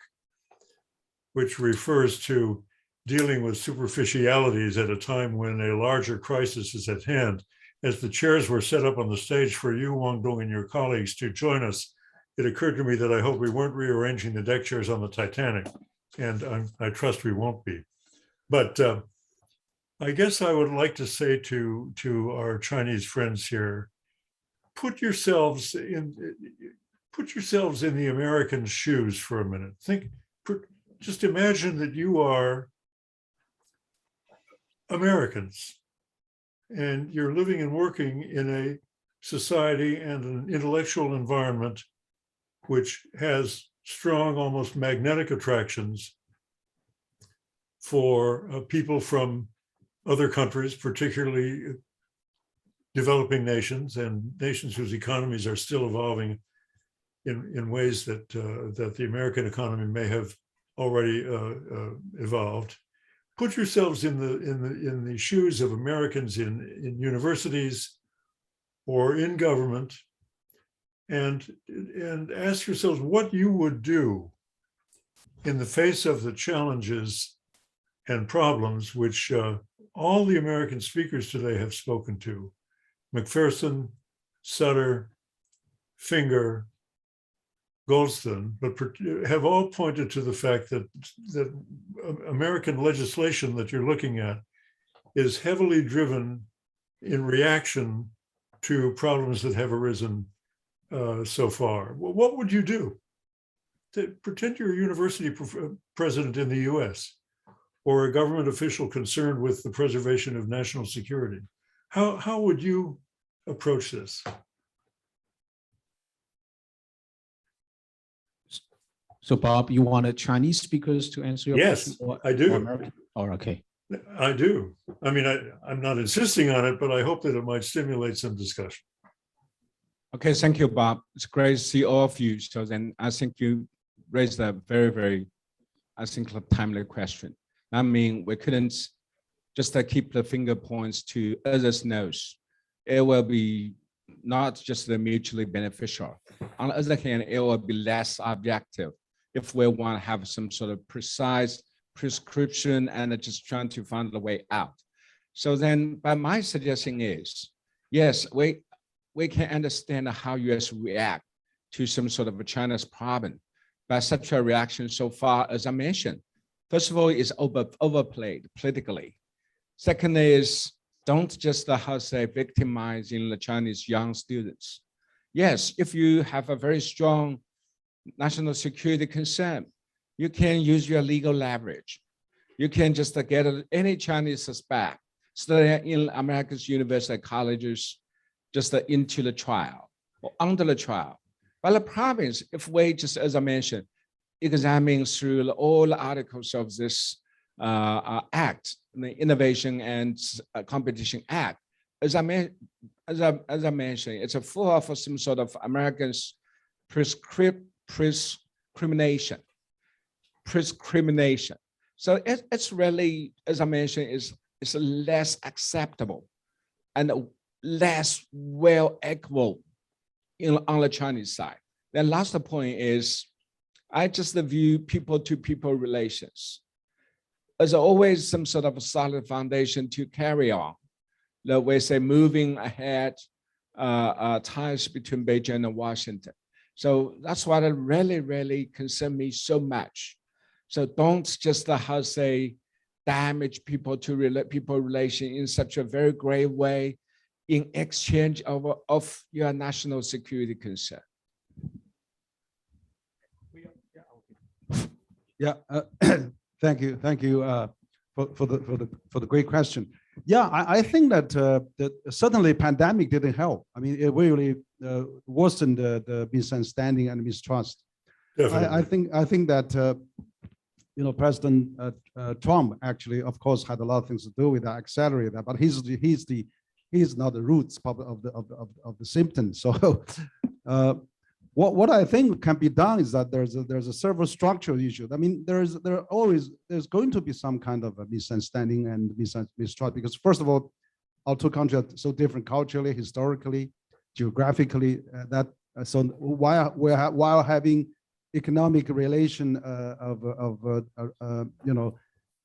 which refers to dealing with superficialities at a time when a larger crisis is at hand. As the chairs were set up on the stage for you, Wang Dong, and your colleagues to join us, it occurred to me that I hope we weren't rearranging the deck chairs on the Titanic, and I trust we won't be. But I guess I would like to say to our Chinese friends here, put yourselves in the American shoes for a minute. Just imagine that you are Americans and you're living and working in a society and an intellectual environment which has strong, almost magnetic attractions for people from other countries, particularly developing nations and nations whose economies are still evolving in ways that the American economy may have already evolved. Put yourselves in the shoes of Americans in universities or in government, and ask yourselves what you would do in the face of the challenges and problems which all the American speakers today have spoken to. McPherson, Sutter, Finger, Goldston, but have all pointed to the fact that American legislation that you're looking at is heavily driven in reaction to problems that have arisen so far. Well, what would you do? Pretend you're a university president in the US or a government official concerned with the preservation of national security. How would you approach this? So Bob, you wanted Chinese speakers to answer your question? Yes, I do. Okay. I do. I mean, I'm not insisting on it, but I hope that it might stimulate some discussion. Okay, thank you, Bob. It's great to see all of you. So then I think you raised a very, very, I think, timely question. I mean, we couldn't just keep the finger points to others' nose. It will be not just mutually beneficial. On the other hand, it will be less objective if we want to have some sort of precise prescription and just trying to find the way out. So then, but my suggestion is, yes, we can understand how US react to some sort of China's problem. But such a reaction so far, as I mentioned, first of all, is overplayed politically. Second is, don't just, victimizing the Chinese young students. Yes, if you have a very strong national security concern, you can use your legal leverage. You can just get any Chinese suspect studying in America's university colleges just into the trial or under the trial. But the problem is, if we just, as I mentioned, examine through all the articles of this act, the Innovation and Competition Act, as I mentioned, it's a full of some sort of Americans prescrimination. So it's really, as I mentioned, it's less acceptable and less well equal on the Chinese side. The last point is, I just view people-to-people relations as always some sort of a solid foundation to carry on. That we say moving ahead ties between Beijing and Washington. So that's what really, really concerns me so much. So don't just damage people to people relation in such a very grave way in exchange of your national security concern? Yeah, thank you for the great question. Yeah, I think that, that certainly pandemic didn't help. I mean, it really worsened the misunderstanding and mistrust. I think that you know, President Trump actually, of course, had a lot of things to do with that, accelerate that. But he's not the roots of the symptoms. So what I think can be done is that there's a several structural issue. I mean, there's going to be some kind of a misunderstanding and mistrust, because first of all, our two countries are so different culturally, historically, geographically. So while having economic relation you know,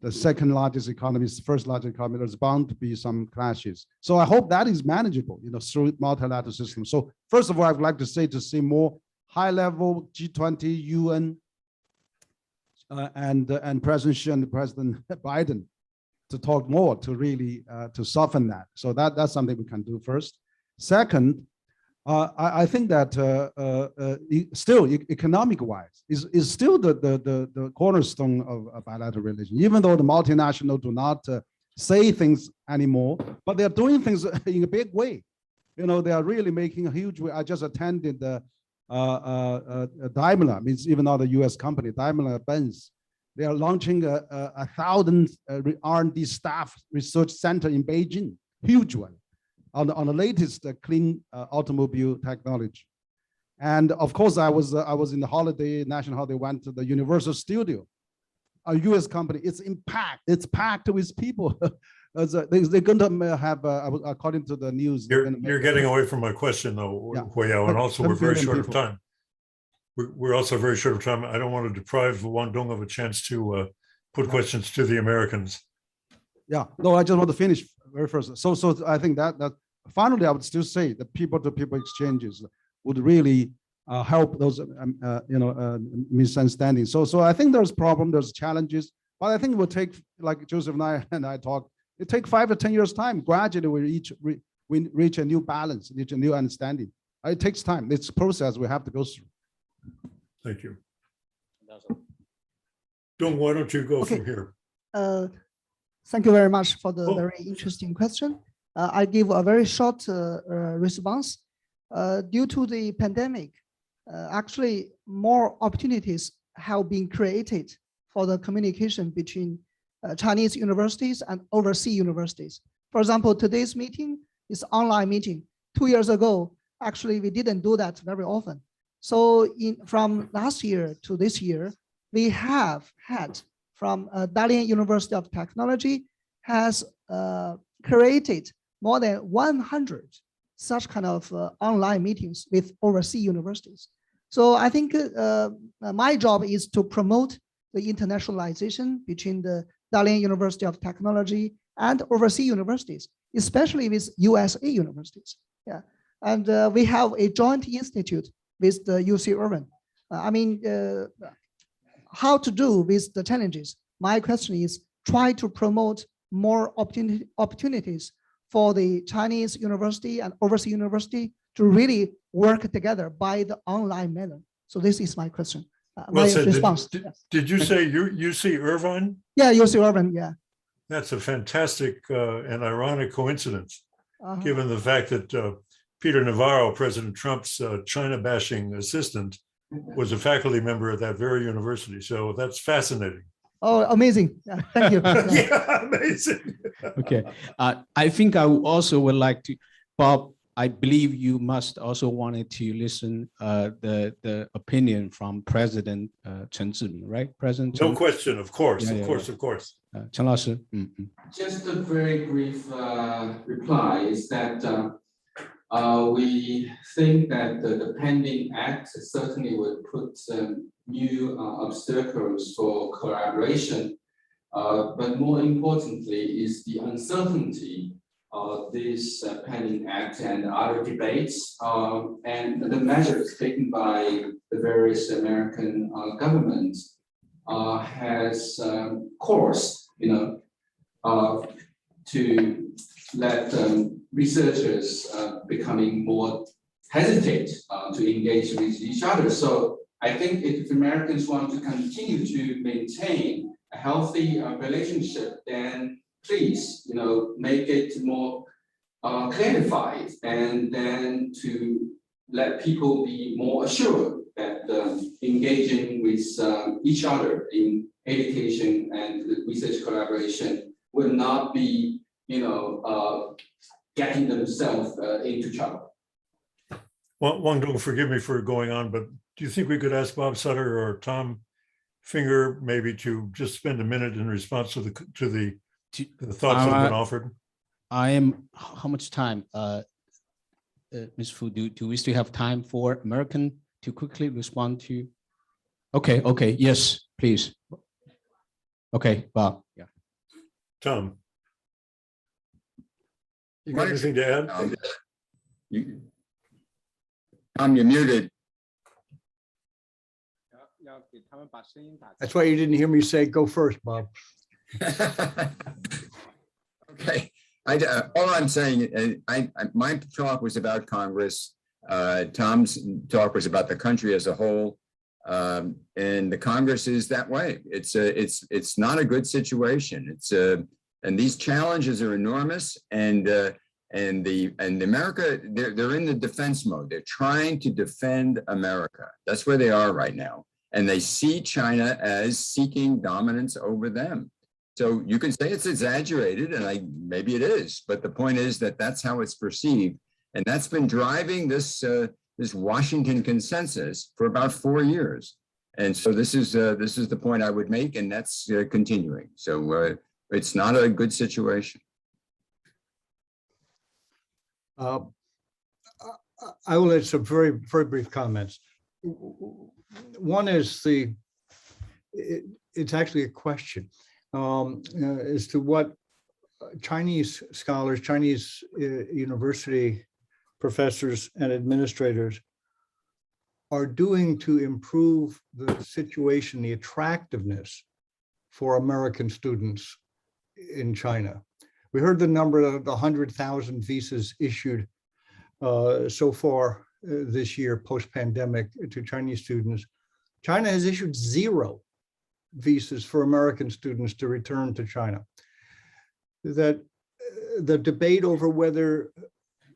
the second largest economy, first largest economy, there's bound to be some clashes. So I hope that is manageable, you know, through multilateral system. So first of all, I'd like to say to see more high-level G20, UN, and President Xi and President Biden to talk more, to really to soften that. So that's something we can do first. Second, I think that still economic-wise is still the cornerstone of bilateral relation. Even though the multinational do not say things anymore, but they're doing things in a big way. You know, they are really making a huge way. I just attended the Daimler, means even not a U.S. company, Daimler-Benz. They are launching a 1,000 R&D staff research center in Beijing, huge one, on the latest clean automobile technology. And of course, I was in the national holiday, went to the Universal Studio, a U.S. company. It's packed with people. They're going to have, according to the news. You're getting away from my question, though, Huiyao, and also we're very short of time. We're also very short of time. I don't want to deprive Guangdong of a chance to put questions to the Americans. Yeah, no, I just want to finish very first. So I think that finally, I would still say that people-to-people exchanges would really help those misunderstandings. So I think there's problem, there's challenges, but I think it will take, like Joseph and I talked, it takes 5 or 10 years time. Gradually, we reach a new balance, reach a new understanding. It takes time. It's a process we have to go through. Thank you. Dong, why don't you go from here? Thank you very much for the very interesting question. I give a very short response. Due to the pandemic, actually more opportunities have been created for the communication between Chinese universities and overseas universities. For example, today's meeting is online meeting. 2 years ago, actually, we didn't do that very often. So from last year to this year, we have had from Dalian University of Technology has created more than 100 such kind of online meetings with overseas universities. So I think my job is to promote the internationalization between the Dalian University of Technology and overseas universities, especially with USA universities. Yeah, and we have a joint institute with the UC Irvine. How to do with the challenges? My question is try to promote more opportunities for the Chinese university and overseas university to really work together by the online manner. So this is my question. Well said. Did you say UC Irvine? Yeah, UC Irvine, yeah. That's a fantastic and ironic coincidence, given the fact that Peter Navarro, President Trump's China bashing assistant, was a faculty member at that very university. So that's fascinating. Oh, amazing. Yeah, thank you. Yeah, amazing. Okay. I think I also would like to, Bob, I believe you must also wanted to listen the opinion from President Chen Zhimin, right? President Chen? No question, of course, Yeah, of course, of course. Chen Laoshi. Just a very brief reply is that we think that the pending act certainly would put new obstacles for collaboration, but more importantly is the uncertainty of this pending act and other debates and the measures taken by the various American governments has caused, to let researchers becoming more hesitate to engage with each other. So I think if Americans want to continue to maintain a healthy relationship, then please, make it more clarified, and then to let people be more assured that engaging with each other in education and research collaboration will not be, getting themselves into trouble. Well, Wang Dong, forgive me for going on, but do you think we could ask Bob Sutter or Tom Finger maybe to just spend a minute in response to the thoughts that have been offered? I am, how much time, Ms. Fu, do we still have time for American to quickly respond to? Okay, yes, please. Okay, Bob. Yeah. Tom. You got anything to add? Tom, you're muted. That's why you didn't hear me say, go first, Bob. Okay, all I'm saying, my talk was about Congress. Tom's talk was about the country as a whole, and the Congress is that way. It's not a good situation. And these challenges are enormous, and America, they're in the defense mode. They're trying to defend America. That's where they are right now, and they see China as seeking dominance over them. So you can say it's exaggerated, and maybe it is, but the point is that that's how it's perceived, and that's been driving this Washington consensus for about 4 years. And so this is the point I would make, and that's continuing. So it's not a good situation. I will add some very, very brief comments. One is it's actually a question as to what Chinese scholars, Chinese university professors and administrators are doing to improve the situation, the attractiveness for American students in China. We heard the number of the 100,000 visas issued so far this year, post-pandemic, to Chinese students. China has issued 0 visas for American students to return to China. That the debate over whether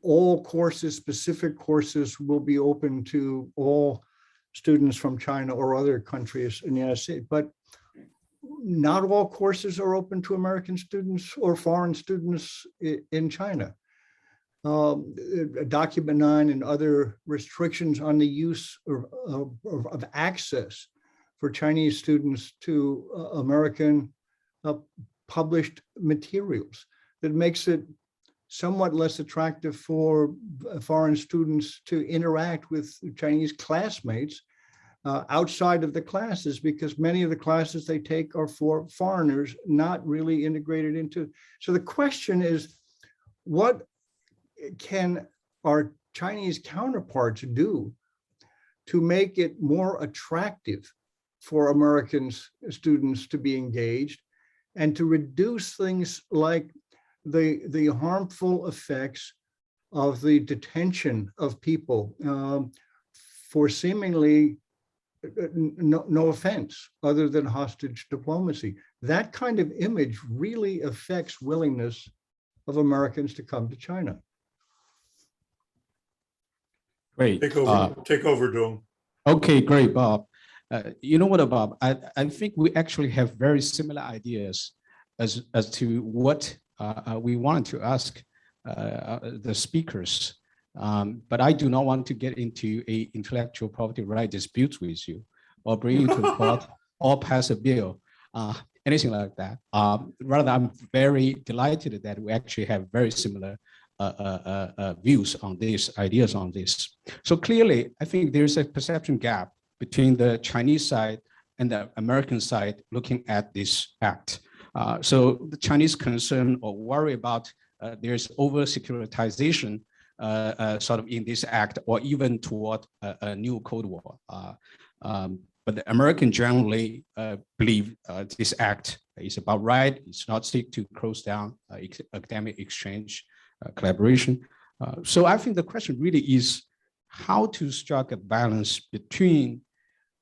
all courses, specific courses, will be open to all students from China or other countries in the United States, but not all courses are open to American students or foreign students in China. Document 9 and other restrictions on the use of access for Chinese students to American published materials that makes it somewhat less attractive for foreign students to interact with Chinese classmates outside of the classes, because many of the classes they take are for foreigners, not really integrated into. So the question is, what can our Chinese counterparts do to make it more attractive for American students to be engaged, and to reduce things like the harmful effects of the detention of people for seemingly no offense other than hostage diplomacy. That kind of image really affects willingness of Americans to come to China. Great. Take over, Dong. Okay, great, Bob. You know what, Bob? I think we actually have very similar ideas as to what we wanted to ask the speakers. But I do not want to get into a intellectual property right dispute with you, or bring you to court, or pass a bill, anything like that. Rather, I'm very delighted that we actually have very similar views on this, ideas on this. So clearly, I think there's a perception gap between the Chinese side and the American side looking at this act. So the Chinese concern or worry about there's over securitization sort of in this act, or even toward a new Cold War. But the American generally believe this act It's about right. It's not seek to close down academic exchange collaboration. So I think the question really is how to strike a balance between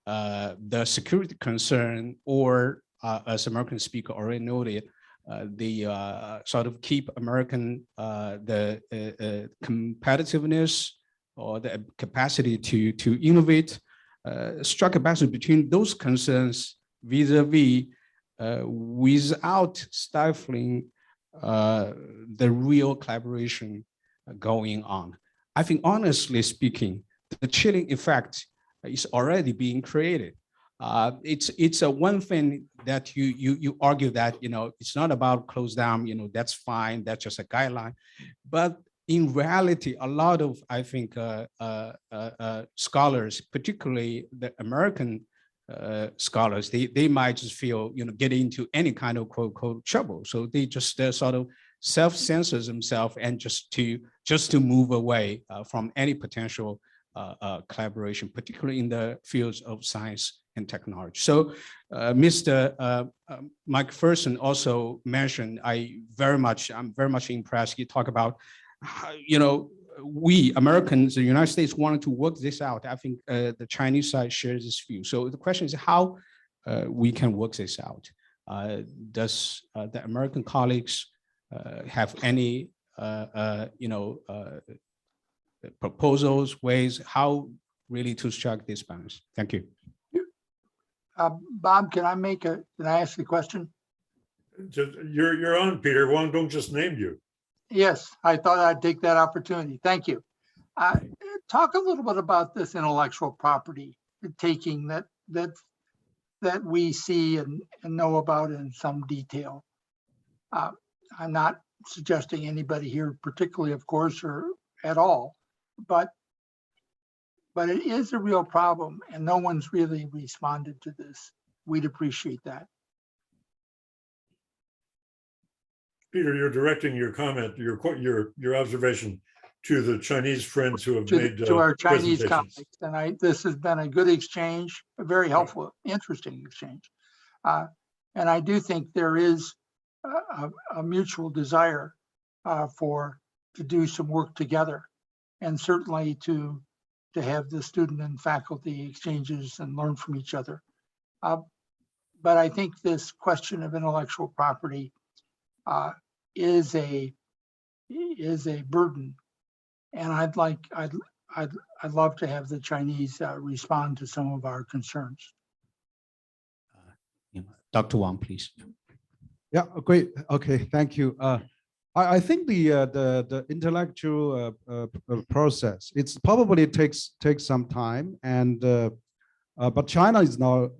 the security concern or, as American speaker already noted, the sort of keep American the competitiveness or the capacity to innovate, strike a balance between those concerns vis-a-vis without stifling the real collaboration going on. I think, honestly speaking, the chilling effect is already being created. It's a one thing that you argue that it's not about close down, that's fine, that's just a guideline, but in reality, a lot of I think scholars, particularly the American scholars, they might just feel get into any kind of quote unquote trouble, so they just sort of self-censor themselves and just to move away from any potential collaboration, particularly in the fields of science and technology. So Mr. Mike Ferguson also mentioned, I'm very much impressed. He talked about how, we Americans, the United States, wanted to work this out. I think the Chinese side shares this view. So the question is how we can work this out. Does the American colleagues have any proposals, ways, how really to strike this balance? Thank you. Bob, can I ask the question? You're on, Peter. Guangdong just named you. Yes, I thought I'd take that opportunity. Thank you. Talk a little bit about this intellectual property taking that we see and know about in some detail. I'm not suggesting anybody here particularly, of course, or at all, but it is a real problem and no one's really responded to this. We'd appreciate that. Peter, you're directing your comment, your observation to the Chinese friends who have made to our Chinese presentations. colleagues, and this has been a good exchange, a very helpful, interesting exchange, and I do think there is a mutual desire to do some work together, and certainly to have the student and faculty exchanges and learn from each other. But I think this question of intellectual property is a burden, and I'd love to have the Chinese respond to some of our concerns. Dr. Wang, please. Yeah, great. Okay, thank you. I think the intellectual process, it's probably takes some time, and but China is now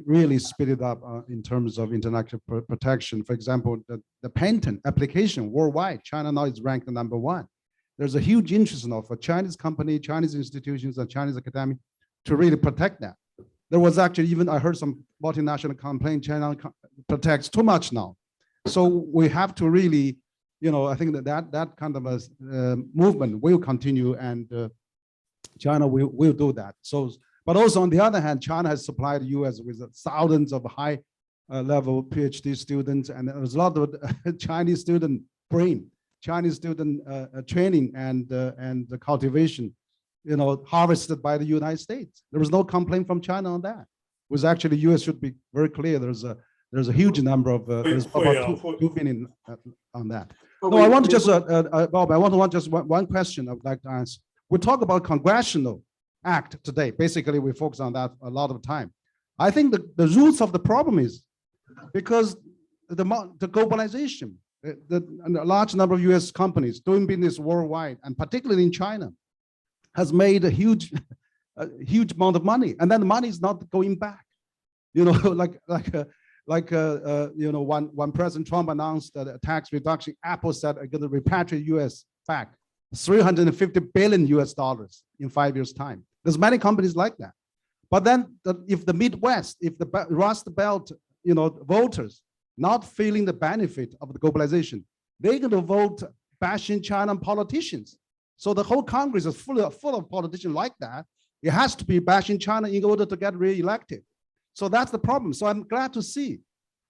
really speeded up in terms of intellectual protection. For example, the patent application worldwide, China now is ranked #1. There's a huge interest now for Chinese company, Chinese institutions, and Chinese academic to really protect that. There was actually even, I heard some multinational complain China protects too much now. So we have to really, I think that kind of a movement will continue, and China will do that. So, but also on the other hand, China has supplied the US with thousands of high level PhD students, and there's a lot of Chinese student brain, Chinese student training and the cultivation, harvested by the United States. There was no complaint from China on that. It was actually US should be very clear. There's a huge number of there's about 2 billion on that. No, I want to just Bob, I want just one question I would like to ask. We talk about congressional act today. Basically, we focus on that a lot of time. I think the roots of the problem is because the globalization, and a large number of US companies doing business worldwide, and particularly in China, has made a huge amount of money, and then the money is not going back. When President Trump announced that a tax reduction, Apple said are going to repatriate US back $350 billion in 5 years' time. There's many companies like that. But then if the Midwest, if the Rust Belt, voters not feeling the benefit of the globalization, they're going to vote bashing China politicians. So the whole Congress is full of politicians like that. It has to be bashing China in order to get reelected. So that's the problem. So I'm glad to see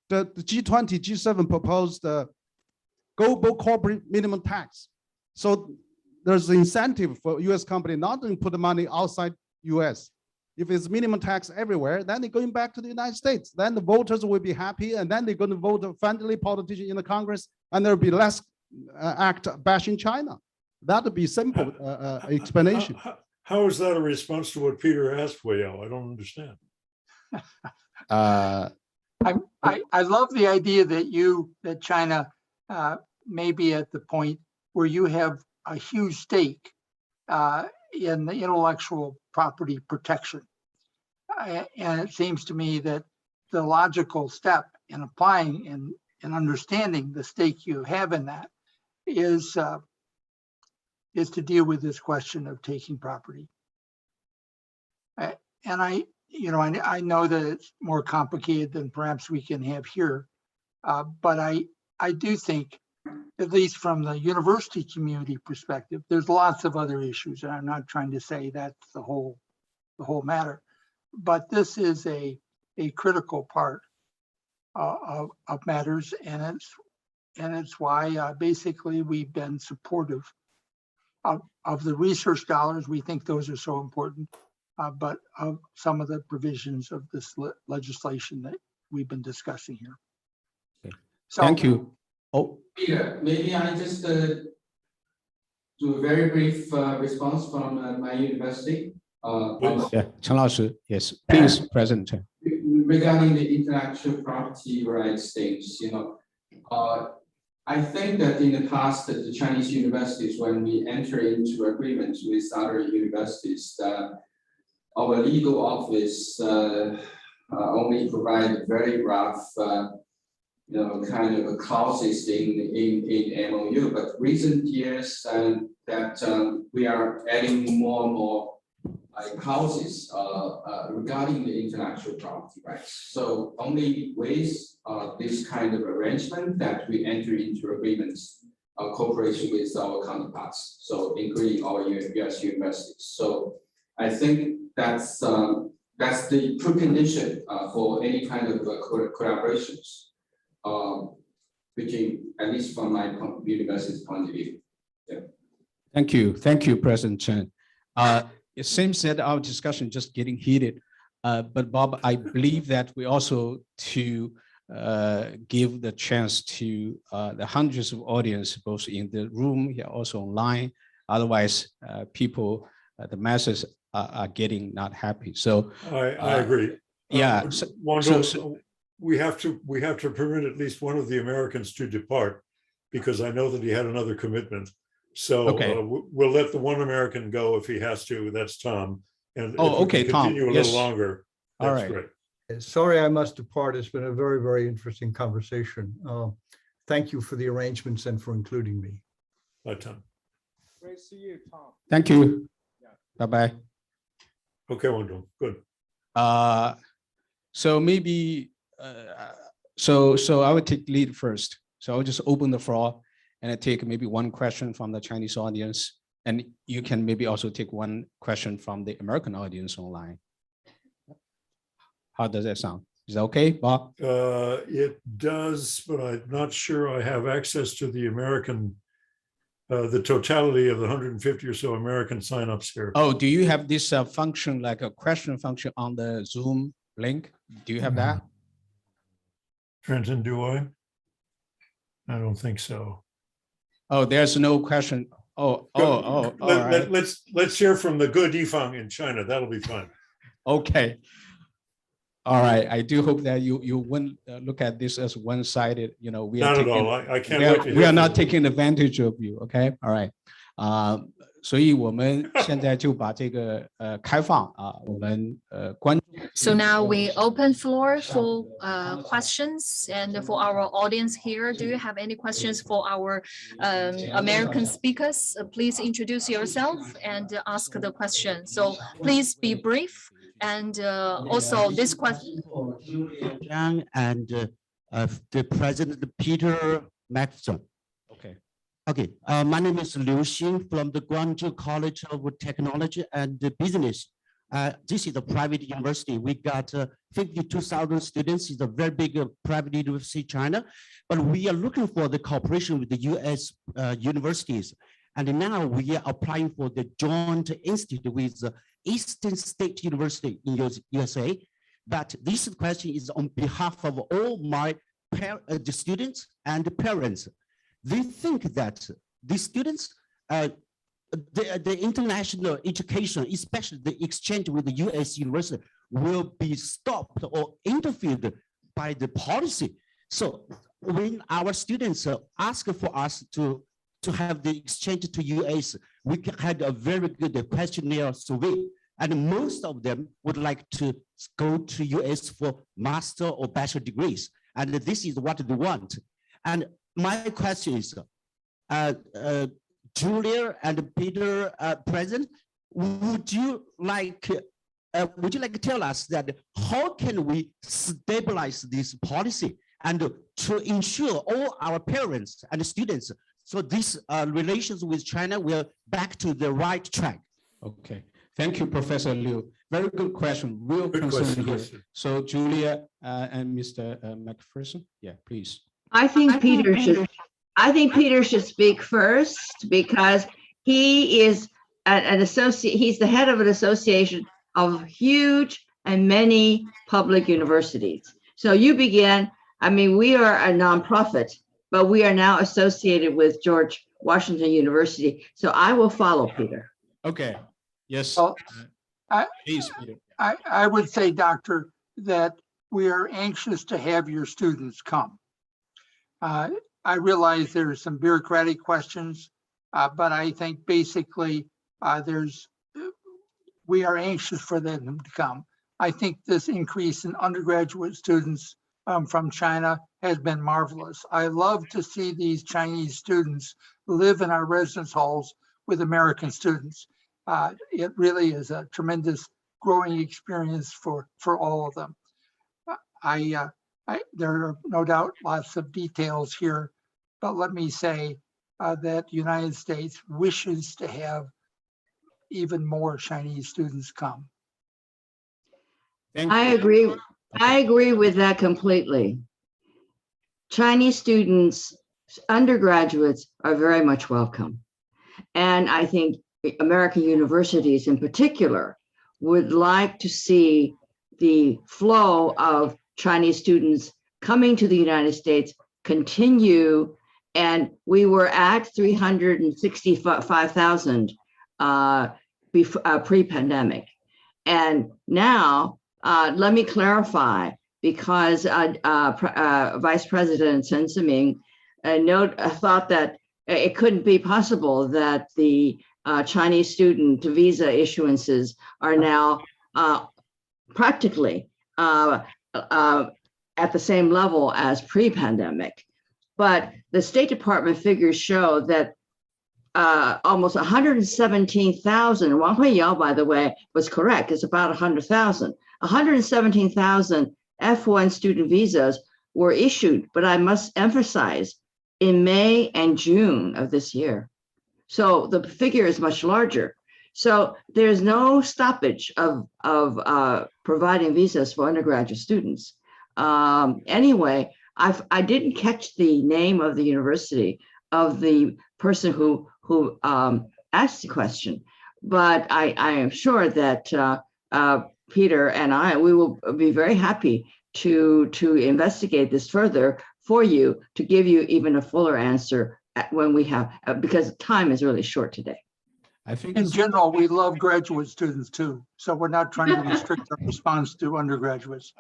the G20, G7 proposed global corporate minimum tax. So there's incentive for US company not to put the money outside US. If it's minimum tax everywhere, then they're going back to the United States. Then the voters will be happy, and then they're going to vote a friendly politician in the Congress, and there'll be less act bashing China. That would be simple explanation. How is that a response to what Peter asked, Wei-Yao? I don't understand. I love the idea that China may be at the point where you have a huge stake in the intellectual property protection. And it seems to me that the logical step in applying and understanding the stake you have in that is to deal with this question of taking property. And I know that it's more complicated than perhaps we can have here, but I do think, at least from the university community perspective, there's lots of other issues, and I'm not trying to say that's the whole matter, but this is a critical part of matters, and it's why basically we've been supportive of the research dollars. We think those are so important, but of some of the provisions of this legislation that we've been discussing here. Okay. So, thank you. Oh, Peter, maybe I just do a very brief response from my university. yeah, Chen Laoshi, yes, please, President Chen. Regarding the intellectual property rights things, I think that in the past, that the Chinese universities, when we enter into agreements with other universities, our legal office only provide very rough, kind of a clauses in MOU. But recent years, that we are adding more and more clauses regarding the intellectual property rights. So only with this kind of arrangement that we enter into agreements, cooperation with our counterparts, so including our US universities. So I think that's the precondition for any kind of collaborations between, at least from my university's point of view. Yeah. Thank you, President Chen. It seems that our discussion just getting heated, but Bob, I believe that we also to give the chance to the hundreds of audience, both in the room here, also online. Otherwise, people, the masses are getting not happy. So I agree. Yeah. We have to permit at least one of the Americans to depart, because I know that he had another commitment. So okay. We'll let the one American go if he has to. That's Tom. And oh, okay, Tom. Continue a little longer. That's all right. Great. Sorry, I must depart. It's been a very, very interesting conversation. Thank you for the arrangements and for including me. Bye, Tom. Great to see you, Tom. Thank you. Yeah. Bye-bye. Okay, Wendell. Good. So maybe, so I would take lead first. So I'll just open the floor and I take maybe one question from the Chinese audience, and you can maybe also take one question from the American audience online. How does that sound? Is that okay, Bob? It does, but I'm not sure I have access to the American, the totality of the 150 or so American signups here. Oh, do you have this function, like a question function on the Zoom link? Do you have that? Trenton, do I? I don't think so. Oh, there's no question. Oh, all right. Let's hear from the good Yifang in China. That'll be fun. Okay. All right. I do hope that you wouldn't look at this as one-sided. You know, we are not taking, at all. I can't wait to hear we are from not you. taking advantage of you. Okay. All right. 所以我们现在就把这个开放我们观众。So now we open floor for questions, and for our audience here, do you have any questions for our American speakers? Please introduce yourself and ask the question. So please be brief, and also this question. For Julia Chung and the President Peter Maxson. Okay. Okay, my name is Liu Xin from the Guangzhou College of Technology and Business. This is a private university. We got 52,000 students. It's a very big private university in China, but we are looking for the cooperation with the US universities. And now we are applying for the joint institute with the Eastern State University in USA. But this question is on behalf of all my the students and the parents. They think that the students, the international education, especially the exchange with the US university, will be stopped or interfered by the policy. So when our students ask for us to have the exchange to US, we had a very good questionnaire survey, and most of them would like to go to US for master or bachelor degrees, and this is what they want. And my question is, Julia and Peter, President, would you like to tell us that how can we stabilize this policy and to ensure all our parents and students, so these relations with China will back to the right track? Okay, thank you, Professor Liu. Very good question, real concern here. So Julia and Mr. McPherson, yeah, please. I think Peter should speak first because he is an associate. He's the head of an association of huge and many public universities. So you begin. I mean, we are a nonprofit, but we are now associated with George Washington University. So I will follow Peter. Okay. Yes. Well, please, Peter. I would say, Doctor, that we are anxious to have your students come. I realize there are some bureaucratic questions, but I think basically we are anxious for them to come. I think this increase in undergraduate students from China has been marvelous. I love to see these Chinese students live in our residence halls with American students. It really is a tremendous growing experience for all of them. There are no doubt lots of details here, but let me say that the United States wishes to have even more Chinese students come. I agree. I agree with that completely. Chinese students, undergraduates are very much welcome. And I think American universities in particular would like to see the flow of Chinese students coming to the United States continue. And we were at 365,000 pre-pandemic. And now, let me clarify, because Vice President Chen Ziming thought that it couldn't be possible that the Chinese student visa issuances are now practically at the same level as pre-pandemic. But the State Department figures show that almost 117,000, Wang Huiyao, by the way, was correct, it's about 100,000. 117,000 F1 student visas were issued, but I must emphasize, in May and June of this year. So the figure is much larger. So there's no stoppage of providing visas for undergraduate students. Anyway, I didn't catch the name of the university of the person who asked the question, but I am sure that Peter and we will be very happy to investigate this further for you, to give you even a fuller answer when we have, because time is really short today. I think in general, we love graduate students too. So we're not trying to restrict our response to undergraduates.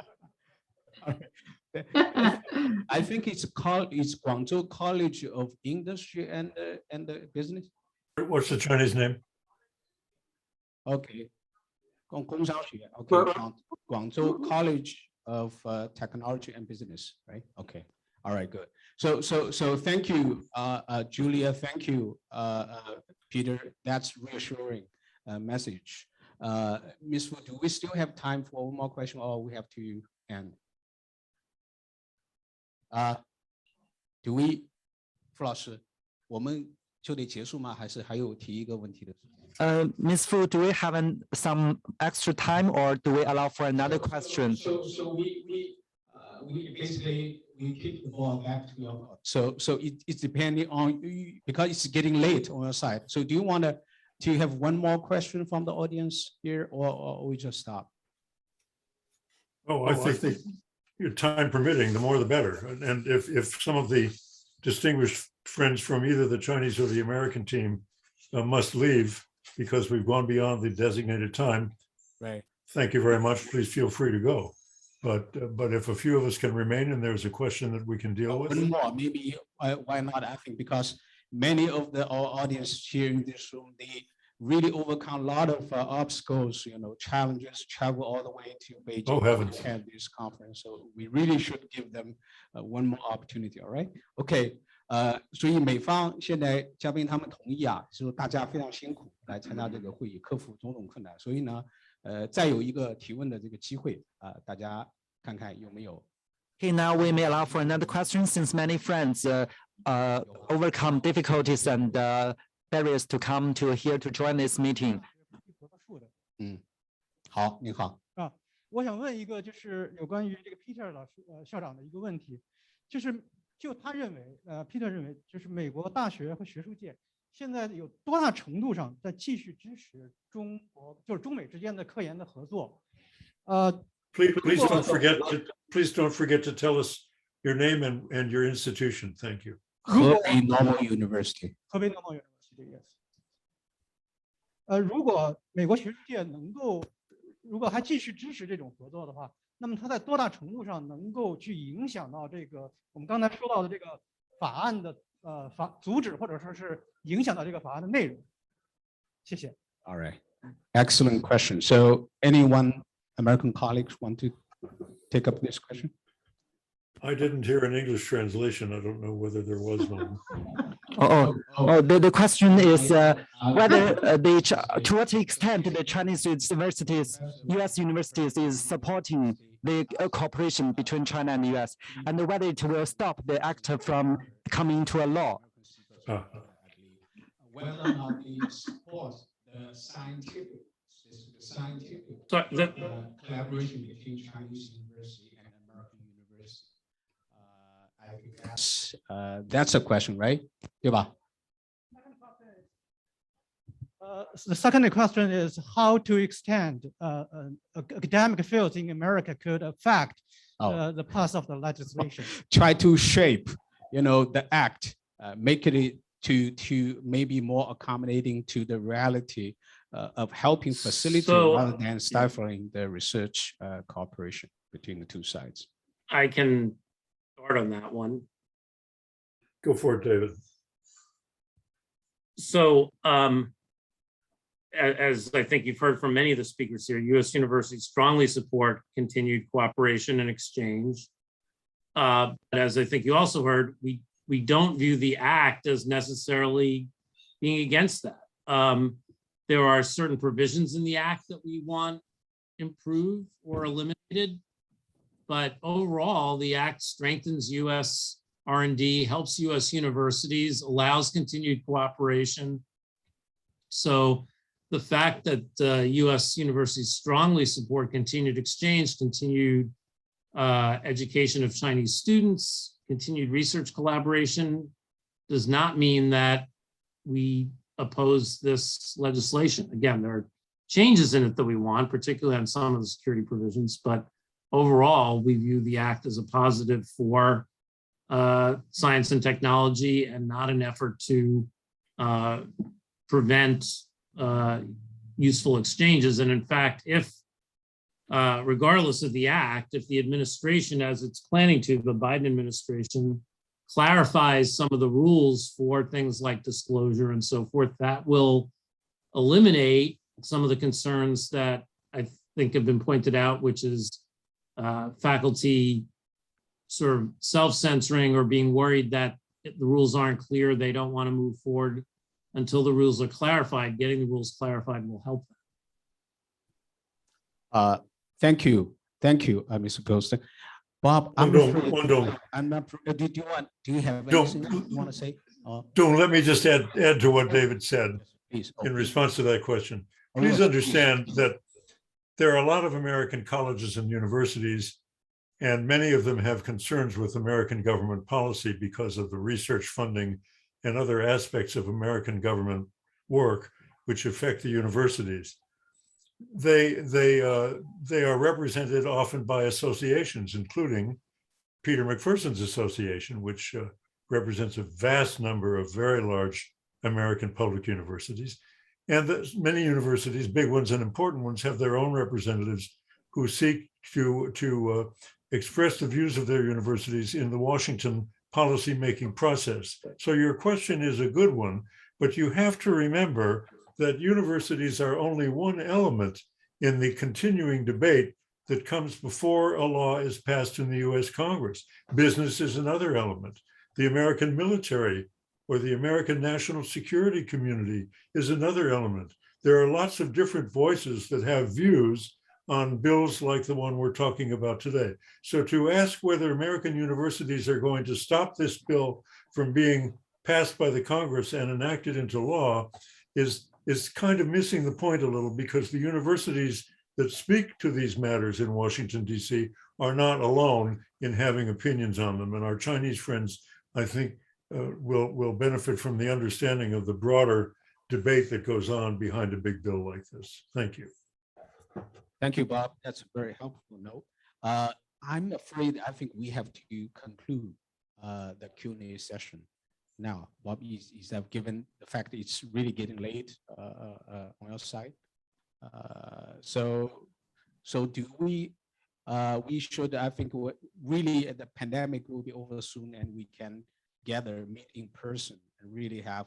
I think it's Guangzhou College of Industry and Business. What's the Chinese name? Okay. 工商学. Okay. Guangzhou College of Technology and Business, right? Okay. All right, good. So thank you, Julia. Thank you, Peter. That's reassuring message. Ms. Fu, do we still have time for one more question, or we have to end? Do we, 傅老师，我们就得结束吗？还是还有提一个问题的时间？ Ms. Fu, do we have some extra time or do we allow for another question? So we basically we kick the ball back to your court. So it's depending on because it's getting late on your side. So do you want to have one more question from the audience here, or we just stop? Oh, I think your time permitting, the more the better. And if some of the distinguished friends from either the Chinese or the American team must leave because we've gone beyond the designated time, right? Thank you very much. Please feel free to go. But if a few of us can remain and there's a question that we can deal with. One more, maybe why not? I think because many of our audience here in this room, they really overcome a lot of obstacles, challenges, travel all the way to Beijing. Oh, heavens. To attend this conference. So we really should give them one more opportunity. All right. Okay. 所以美方现在嘉宾他们同意啊，说大家非常辛苦来参加这个会议，克服种种困难，所以呢，再有一个提问的这个机会啊，大家看看有没有。Okay, now we may allow for another question since many friends overcome difficulties and barriers to come to here to join this meeting. 好，您好。我想问一个，就是有关于这个 Peter 老师校长的一个问题，就他认为，Peter 认为，就是美国大学和学术界现在有多大程度上在继续支持中美之间的科研的合作Please don't forget to tell us your name and your institution. Thank you. 河北 Normal University. 河北 Normal University, yes. 如果美国学术界如果还继续支持这种合作的话，那么它在多大程度上能够去影响到这个我们刚才说到的这个法案的阻止或者说是影响到这个法案的内容？谢谢。All right, excellent question. So, anyone, American colleagues, want to take up this question? I didn't hear an English translation. I don't know whether there was one. The question is whether to what extent the Chinese universities, U.S. universities is supporting the cooperation between China and the U.S. and whether it will stop the act from coming into a law. Whether or not they support the scientific collaboration between Chinese university and American university. I think that's a question, right? 对吧? The second question is how to extend academic fields in America could affect the path of the legislation. Try to shape, the act, make it to maybe more accommodating to the reality of helping facilitate rather than stifling the research cooperation between the two sides. I can start on that one. Go for it, David. So, as I think you've heard from many of the speakers here, U.S. universities strongly support continued cooperation and exchange. But as I think you also heard, we don't view the act as necessarily being against that. There are certain provisions in the act that we want improved or eliminated, but overall, the act strengthens U.S. R&D, helps U.S. universities, allows continued cooperation. So the fact that U.S. universities strongly support continued exchange, continued education of Chinese students, continued research collaboration does not mean that we oppose this legislation. Again, there are changes in it that we want, particularly on some of the security provisions, but overall, we view the act as a positive for science and technology and not an effort to prevent useful exchanges. And in fact, if regardless of the act, if the administration, as it's planning to, the Biden administration, clarifies some of the rules for things like disclosure and so forth, that will eliminate some of the concerns that I think have been pointed out, which is faculty sort of self-censoring or being worried that if the rules aren't clear, they don't want to move forward until the rules are clarified. Getting the rules clarified will help them. Thank you, Mr. Goldston. Bob, I'm not. Do you have anything you want to say? Don't let me just add to what David said. Please. in response to that question. Please understand that there are a lot of American colleges and universities, and many of them have concerns with American government policy because of the research funding and other aspects of American government work which affect the universities. They are represented often by associations, including Peter McPherson's association, which represents a vast number of very large American public universities. And many universities, big ones and important ones, have their own representatives who seek to express the views of their universities in the Washington policy-making process. So your question is a good one, but you have to remember that universities are only one element in the continuing debate that comes before a law is passed in the US Congress. Business is another element. The American military or the American national security community is another element. There are lots of different voices that have views on bills like the one we're talking about today. So to ask whether American universities are going to stop this bill from being passed by the Congress and enacted into law is kind of missing the point a little, because the universities that speak to these matters in Washington, D.C. are not alone in having opinions on them. And our Chinese friends, I think, will benefit from the understanding of the broader debate that goes on behind a big bill like this. Thank you. Thank you, Bob. That's a very helpful note. I'm afraid I think we have to conclude the Q&A session now. Bob, is that given the fact that it's really getting late on our side? So do we should, I think, really the pandemic will be over soon and we can gather, meet in person and really have,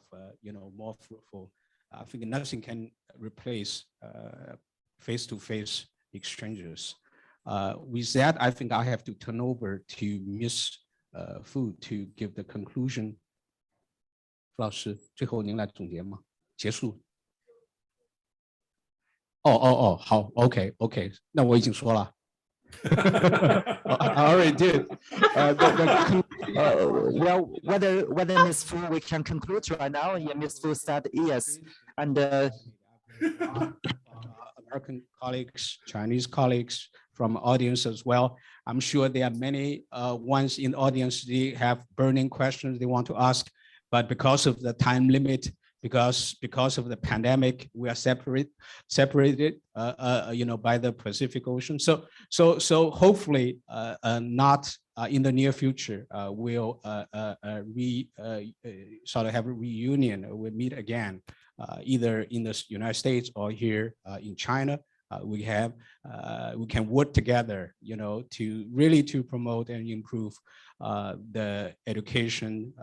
more fruitful. I think nothing can replace face-to-face exchanges. With that, I think I have to turn over to Ms. Fu to give the conclusion. 老师，最后您来总结吗？结束。好 ，OK， 那我已经说了。I already did. Well, whether Ms. Fu, we can conclude right now. Yeah, Ms. Fu said yes, and American colleagues, Chinese colleagues from audience as well. I'm sure there are many ones in the audience, they have burning questions they want to ask, but because of the time limit, because of the pandemic, we are separated, by the Pacific Ocean. So hopefully, not in the near future, we'll sort of have a reunion. We'll meet again, either in the United States or here in China. We can work together, to really promote and improve the education,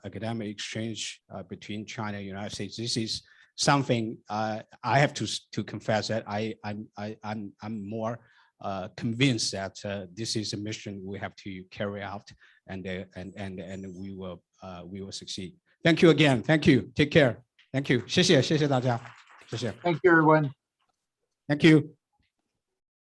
academic exchange between China and the United States. This is something I have to confess that I'm more convinced that this is a mission we have to carry out, and we will succeed. Thank you again. Thank you. Take care. Thank you. 谢谢大家。谢谢。 Thank you, everyone. Thank you.